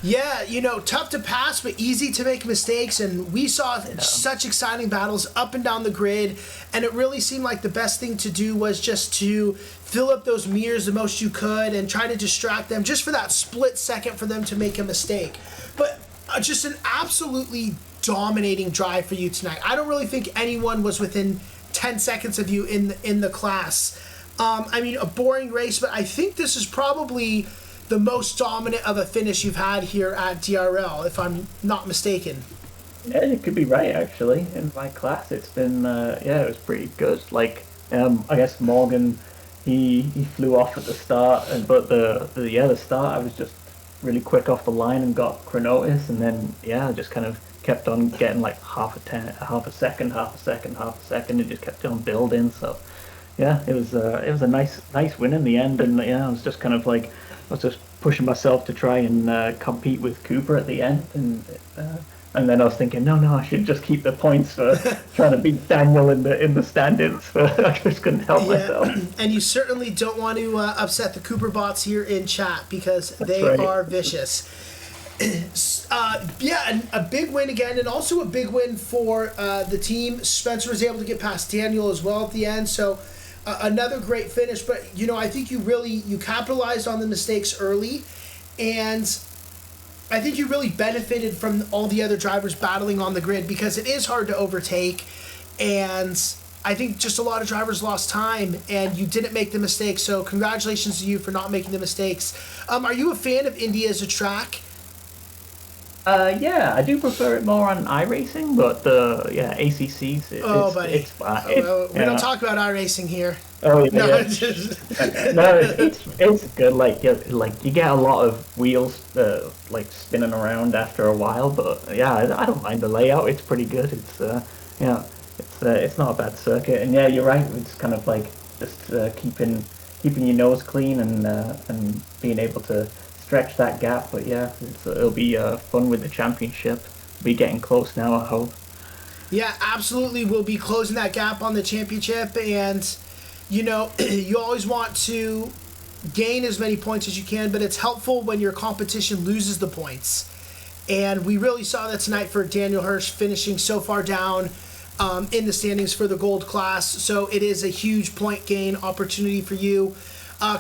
Speaker 1: Yeah, you know, tough to pass, but easy to make mistakes. And we saw such exciting battles up and down the grid. And it really seemed like the best thing to do was just to fill up those mirrors the most you could and try to distract them just for that split second for them to make a mistake. But just an absolutely dominating drive for you tonight. I don't really think anyone was within 10 seconds of you in the class. I mean, a boring race, but I think this is probably the most dominant of a finish you've had here at DRL, if I'm not mistaken.
Speaker 2: Yeah, you could be right, actually. In my class, it's been, it was pretty good. Like, I guess Morgan, he flew off at the start, but the start, I was just really quick off the line and got Kronotis, and then, just kind of kept on getting like half a second, it just kept on building, so, yeah, it was a nice win in the end, and, I was just kind of like, I was just pushing myself to try and compete with Cooper at the end, and And then I was thinking, no, I should just keep the points for trying to beat Daniel in the standings. But I just couldn't help myself.
Speaker 1: And you certainly don't want to upset the Cooper bots here in chat because they
Speaker 2: right.
Speaker 1: are vicious. And a big win again, and also a big win for the team. Spencer was able to get past Daniel as well at the end, so another great finish. But I think you capitalized on the mistakes early, and I think you really benefited from all the other drivers battling on the grid because it is hard to overtake, and I think just a lot of drivers lost time, and you didn't make the mistakes. So congratulations to you for not making the mistakes. Are you a fan of Indy as a track?
Speaker 2: Yeah, I do prefer it more on iRacing, but ACCs. It's fine.
Speaker 1: We don't talk about iRacing here.
Speaker 2: Oh yeah.
Speaker 1: No,
Speaker 2: No, it's good. Like you get a lot of wheels like spinning around after a while, but yeah, I don't mind the layout. It's pretty good. It's not a bad circuit, and yeah, you're right. It's kind of like just keeping your nose clean and being able to stretch that gap. But yeah, it'll be fun with the championship. Be getting close now, I hope.
Speaker 1: Yeah, absolutely. We'll be closing that gap on the championship, and you always want to gain as many points as you can, but it's helpful when your competition loses the points. And we really saw that tonight for Daniel Hirsch, finishing so far down in the standings for the gold class. So it is a huge point gain opportunity for you.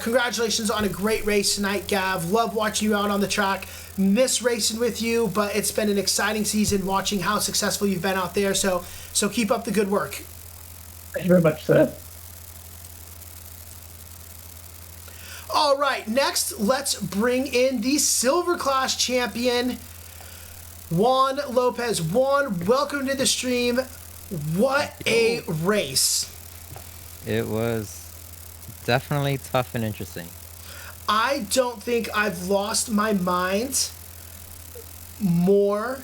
Speaker 1: Congratulations on a great race tonight, Gav. Love watching you out on the track. Miss racing with you, but it's been an exciting season watching how successful you've been out there. So keep up the good work.
Speaker 2: Thank you very much, sir.
Speaker 1: All right, next, let's bring in the silver class champion, Juan Lopez. Juan, welcome to the stream. What a race.
Speaker 3: It was definitely tough and interesting.
Speaker 1: I don't think I've lost my mind more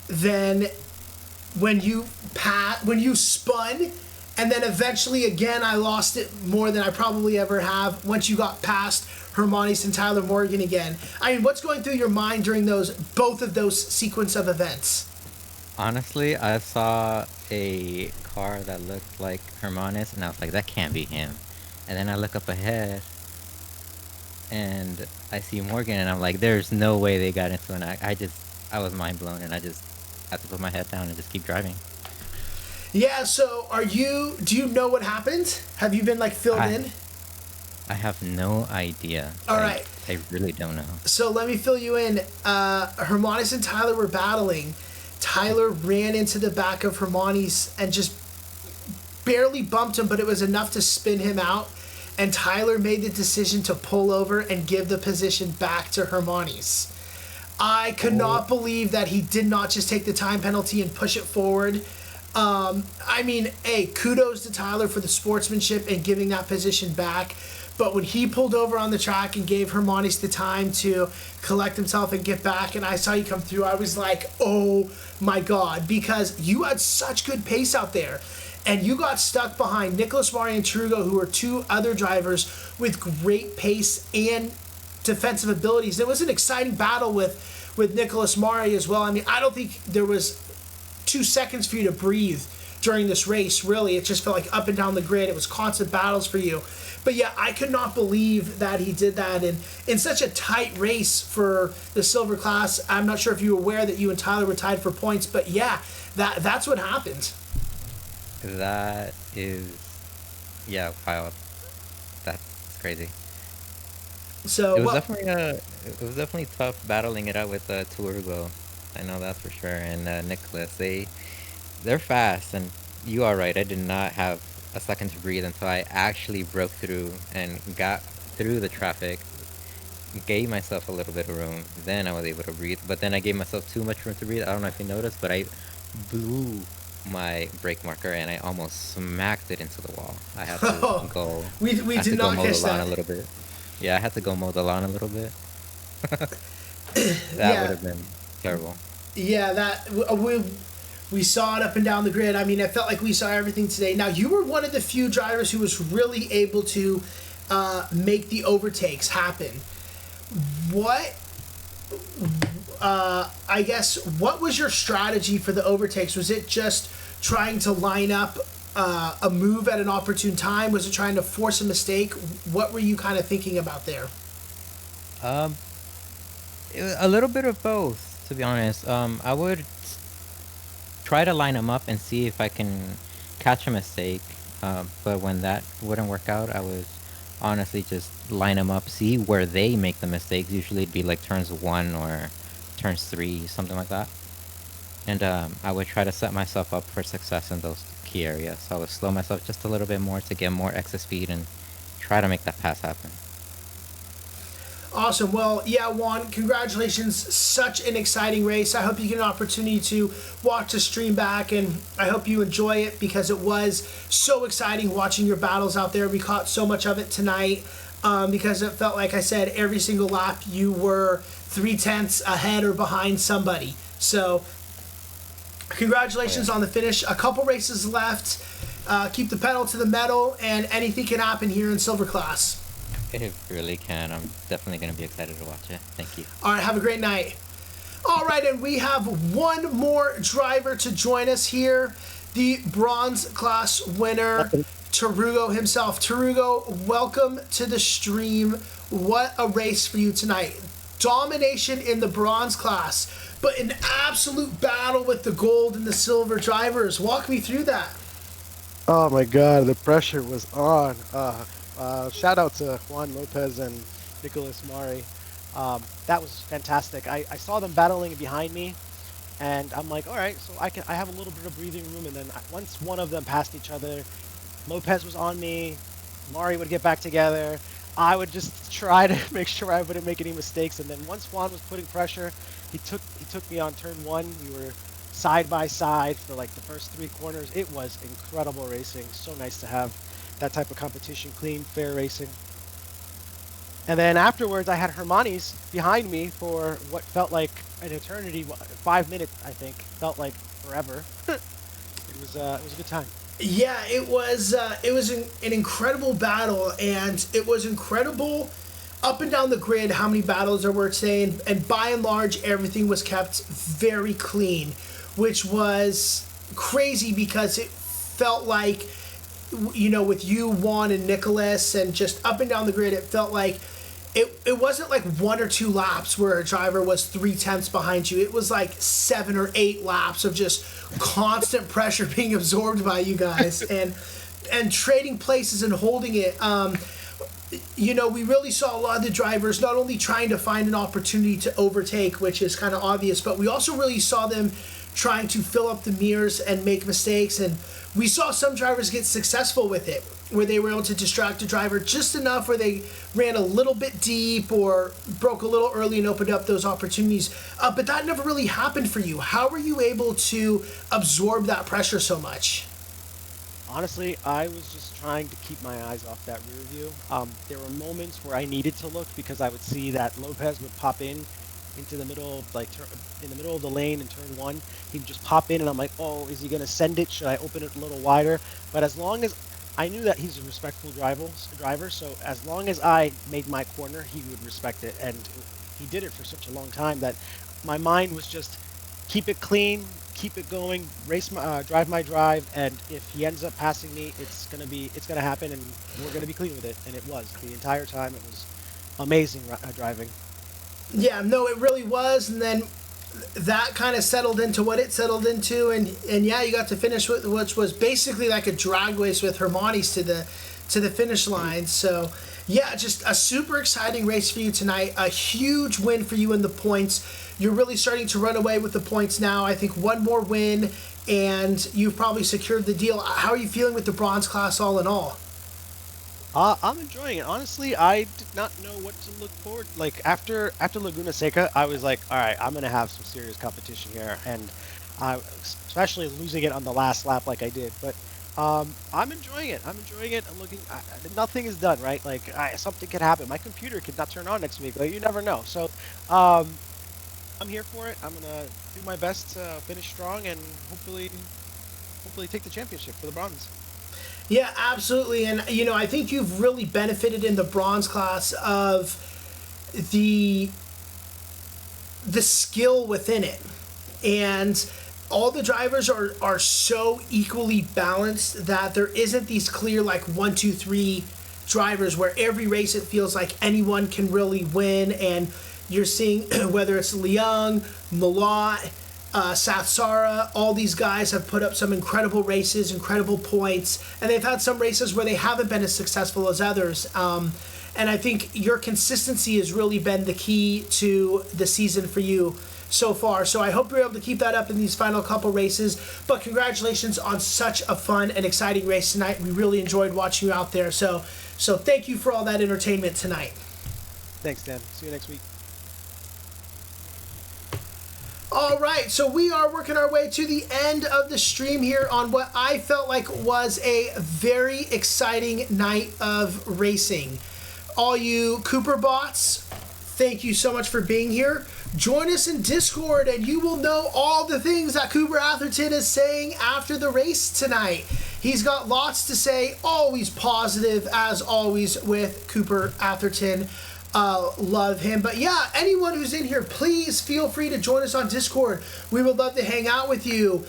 Speaker 1: than when you spun, and then eventually again I lost it more than I probably ever have once you got past Hermanis and Tyler Morgan again. I mean, what's going through your mind during both of those sequence of events?
Speaker 3: Honestly, I saw a car that looked like Hermanis, and I was like, that can't be him. And then I look up ahead, and I see Morgan, and I'm like, there's no way they got into an accident. I was mind blown, and I just had to put my head down and just keep driving.
Speaker 1: Yeah, so do you know what happened? Have you been filled in?
Speaker 3: I have no idea.
Speaker 1: All right.
Speaker 3: I really don't know.
Speaker 1: So let me fill you in. Hermanis and Tyler were battling. Tyler ran into the back of Hermanis and just barely bumped him, but it was enough to spin him out. And Tyler made the decision to pull over and give the position back to Hermanis. I could not believe that he did not just take the time penalty and push it forward. I mean, kudos to Tyler for the sportsmanship and giving that position back. But when he pulled over on the track and gave Hermanis the time to collect himself and get back, and I saw you come through, I was like, oh my God, because you had such good pace out there. And you got stuck behind Nicholas Mari and Trugo, who are two other drivers with great pace and defensive abilities. It was an exciting battle with Nicholas Mari as well. I mean, I don't think there was 2 seconds for you to breathe during this race, really. It just felt like up and down the grid. It was constant battles for you. But yeah, I could not believe that he did that in such a tight race for the silver class. I'm not sure if you were aware that you and Tyler were tied for points, but yeah, that's what happened.
Speaker 3: That is, yeah, wild. That's crazy.
Speaker 1: So
Speaker 3: it was definitely tough battling it out with Turbo. I know that's for sure. And Nicholas, they're fast, and you are right. I did not have a second to breathe until I actually broke through and got through the traffic. Gave myself a little bit of room. Then I was able to breathe. But then I gave myself too much room to breathe. I don't know if you noticed, but I blew my brake marker and I almost smacked it into the wall. I had to go.
Speaker 1: We did not catch that.
Speaker 3: A little bit. Yeah, I had to go mow the lawn a little bit. That would have been terrible.
Speaker 1: Yeah, we saw it up and down the grid. I mean, I felt like we saw everything today. Now, you were one of the few drivers who was really able to make the overtakes happen. I guess, what was your strategy for the overtakes? Was it just trying to line up a move at an opportune time? Was it trying to force a mistake? What were you kind of thinking about there?
Speaker 3: Um, a little bit of both, to be honest. I would try to line them up and see if I can catch a mistake. But when that wouldn't work out, I would honestly just line them up, see where they make the mistakes. Usually it'd be like turns 1 or turns 3, something like that. And I would try to set myself up for success in those key areas. So I would slow myself just a little bit more to get more exit speed and try to make that pass happen.
Speaker 1: Awesome. Well, yeah, Juan, congratulations. Such an exciting race. I hope you get an opportunity to watch the stream back, and I hope you enjoy it because it was so exciting watching your battles out there. We caught so much of it tonight because it felt like I said every single lap you were 0.3 ahead or behind somebody. So congratulations on the finish. A couple races left. Keep the pedal to the metal, and anything can happen here in Silver Class.
Speaker 3: It really can. I'm definitely going to be excited to watch it. Thank you.
Speaker 1: All right, have a great night. All right, and we have one more driver to join us here, the bronze class winner, Tarugo himself. Tarugo, welcome to the stream. What a race for you tonight. Domination in the bronze class, but an absolute battle with the gold and the silver drivers. Walk me through that.
Speaker 4: Oh my God, the pressure was on. Shout out to Juan Lopez and Nicholas Mari. That was fantastic. I saw them battling behind me, and I'm like, all right, so I have a little bit of breathing room. And then once one of them passed each other, Lopez was on me. Mari would get back together. I would just try to make sure I wouldn't make any mistakes. And then once Juan was putting pressure, he took me on turn 1. We were side by side for like the first 3 corners. It was incredible racing. So nice to have that type of competition, clean, fair racing. And then afterwards, I had Hermanis behind me for what felt like an eternity. 5 minutes, I think, felt like forever. It was a good time.
Speaker 1: Yeah, it was an incredible battle, and it was incredible up and down the grid how many battles there were today, and by and large, everything was kept very clean, which was crazy because it felt like, you know, with you, Juan, and Nicholas, and just up and down the grid, it felt like it wasn't like 1 or 2 laps where a driver was 0.3 behind you. It was like 7 or 8 laps of just constant pressure being absorbed by you guys and trading places and holding it. You know, we really saw a lot of the drivers not only trying to find an opportunity to overtake, which is kind of obvious, but we also really saw them trying to fill up the mirrors and make mistakes. And we saw some drivers get successful with it, where they were able to distract a driver just enough where they ran a little bit deep or broke a little early and opened up those opportunities. But that never really happened for you. How were you able to absorb that pressure so much?
Speaker 4: Honestly, I was just trying to keep my eyes off that rear view. There were moments where I needed to look because I would see that Lopez would pop into the middle, like in the middle of the lane in turn 1. He would just pop in, and I'm like, oh, is he going to send it? Should I open it a little wider? But as long as I knew that he's a respectful driver, so as long as I made my corner, he would respect it, and he did it for such a long time that my mind was just keep it clean, keep it going, drive my drive, and if he ends up passing me, it's gonna happen, and we're gonna be clean with it. And it was the entire time. It was amazing driving.
Speaker 1: Yeah, no, it really was. And then that kind of settled into what it settled into, and yeah, you got to finish with, which was basically like a drag race with Hermanis to the finish line. So yeah, just a super exciting race for you tonight. A huge win for you in the points. You're really starting to run away with the points now. I think one more win, and you've probably secured the deal. How are you feeling with the bronze class all in all?
Speaker 4: I'm enjoying it. Honestly, I did not know what to look forward. Like after Laguna Seca, I was like, all right, I'm gonna have some serious competition here, and especially losing it on the last lap like I did. But I'm enjoying it. I'm looking. Nothing is done, right? Like something could happen. My computer could not turn on next week. Like you never know. So I'm here for it. I'm gonna do my best to finish strong and hopefully take the championship for the bronze.
Speaker 1: Yeah, absolutely. And, you know, I think you've really benefited in the bronze class of the the skill within it. And all the drivers are so equally balanced that there isn't these clear like 1, 2, 3 drivers where every race it feels like anyone can really win. And you're seeing whether it's Liang, Malott, Sathsara, all these guys have put up some incredible races, incredible points, and they've had some races where they haven't been as successful as others. And I think your consistency has really been the key to the season for you so far. So I hope you're able to keep that up in these final couple races. But congratulations on such a fun and exciting race tonight. We really enjoyed watching you out there. So thank you for all that entertainment tonight.
Speaker 4: Thanks, Dan. See you next week.
Speaker 1: All right, so we are working our way to the end of the stream here on what I felt like was a very exciting night of racing. All you Cooper bots, thank you so much for being here. Join us in Discord and you will know all the things that Cooper Atherton is saying after the race tonight. He's got lots to say, always positive as always with Cooper Atherton. Love him. But yeah, anyone who's in here, please feel free to join us on Discord. We would love to hang out with you.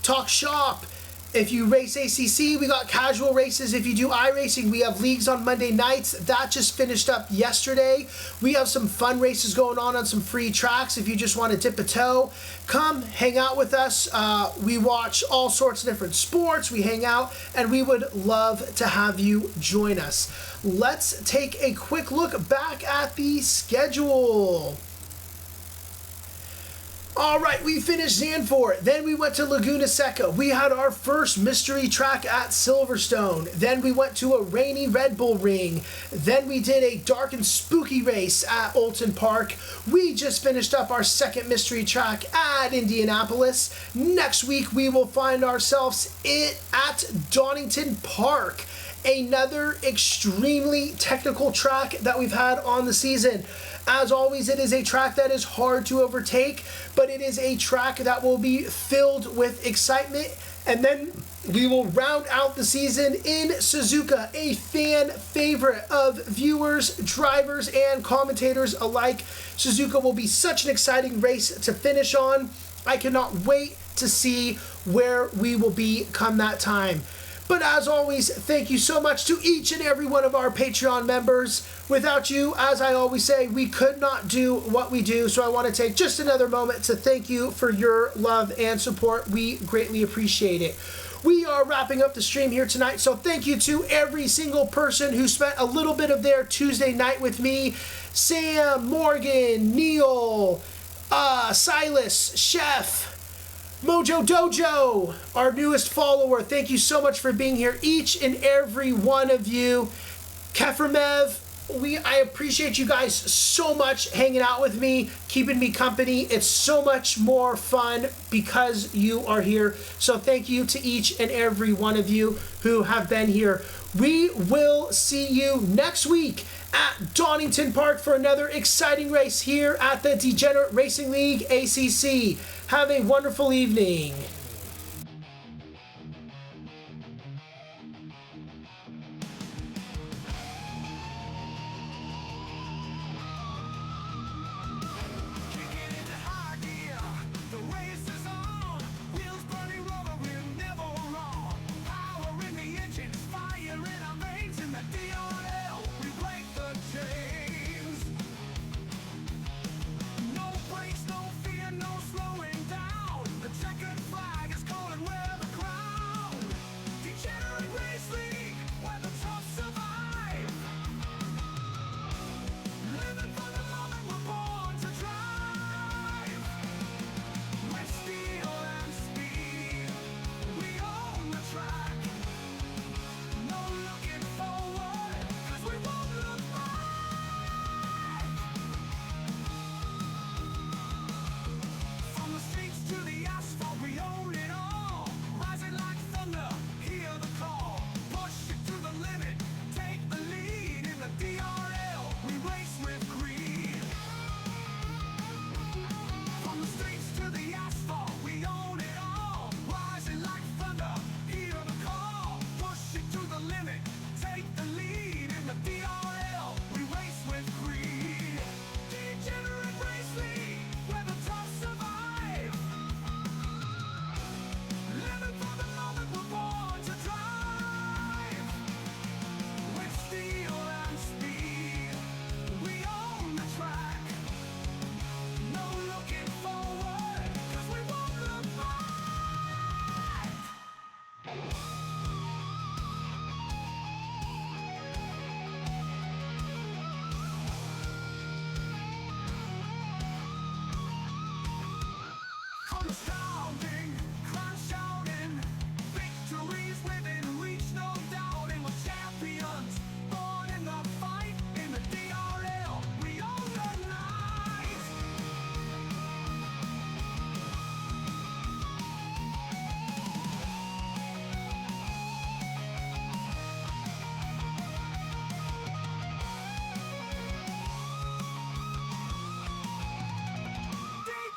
Speaker 1: Talk shop. If you race ACC, we got casual races. If you do iRacing, we have leagues on Monday nights. That just finished up yesterday. We have some fun races going on some free tracks. If you just want to dip a toe, come hang out with us. We watch all sorts of different sports. We hang out, and we would love to have you join us. Let's take a quick look back at the schedule. All right, we finished Zandvoort. Then we went to Laguna Seca. We had our first mystery track at Silverstone. Then we went to a rainy Red Bull Ring. Then we did a dark and spooky race at Olton Park. We just finished up our second mystery track at Indianapolis. Next week, we will find ourselves at Donington Park. Another extremely technical track that we've had on the season. As always, it is a track that is hard to overtake, but it is a track that will be filled with excitement. And then we will round out the season in Suzuka, a fan favorite of viewers, drivers, and commentators alike. Suzuka will be such an exciting race to finish on. I cannot wait to see where we will be come that time. But as always, thank you so much to each and every one of our Patreon members. Without you, as I always say, we could not do what we do. So I want to take just another moment to thank you for your love and support. We greatly appreciate it. We are wrapping up the stream here tonight, so thank you to every single person who spent a little bit of their Tuesday night with me. Sam, Morgan, Neil, Silas, Chef, Mojo Dojo, our newest follower. Thank you so much for being here, each and every one of you. Kefirmev, I appreciate you guys so much hanging out with me, keeping me company. It's so much more fun because you are here. So thank you to each and every one of you who have been here. We will see you next week at Donington Park for another exciting race here at the Degenerate Racing League ACC. Have a wonderful evening.
Speaker 5: No looking forward.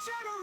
Speaker 5: shadow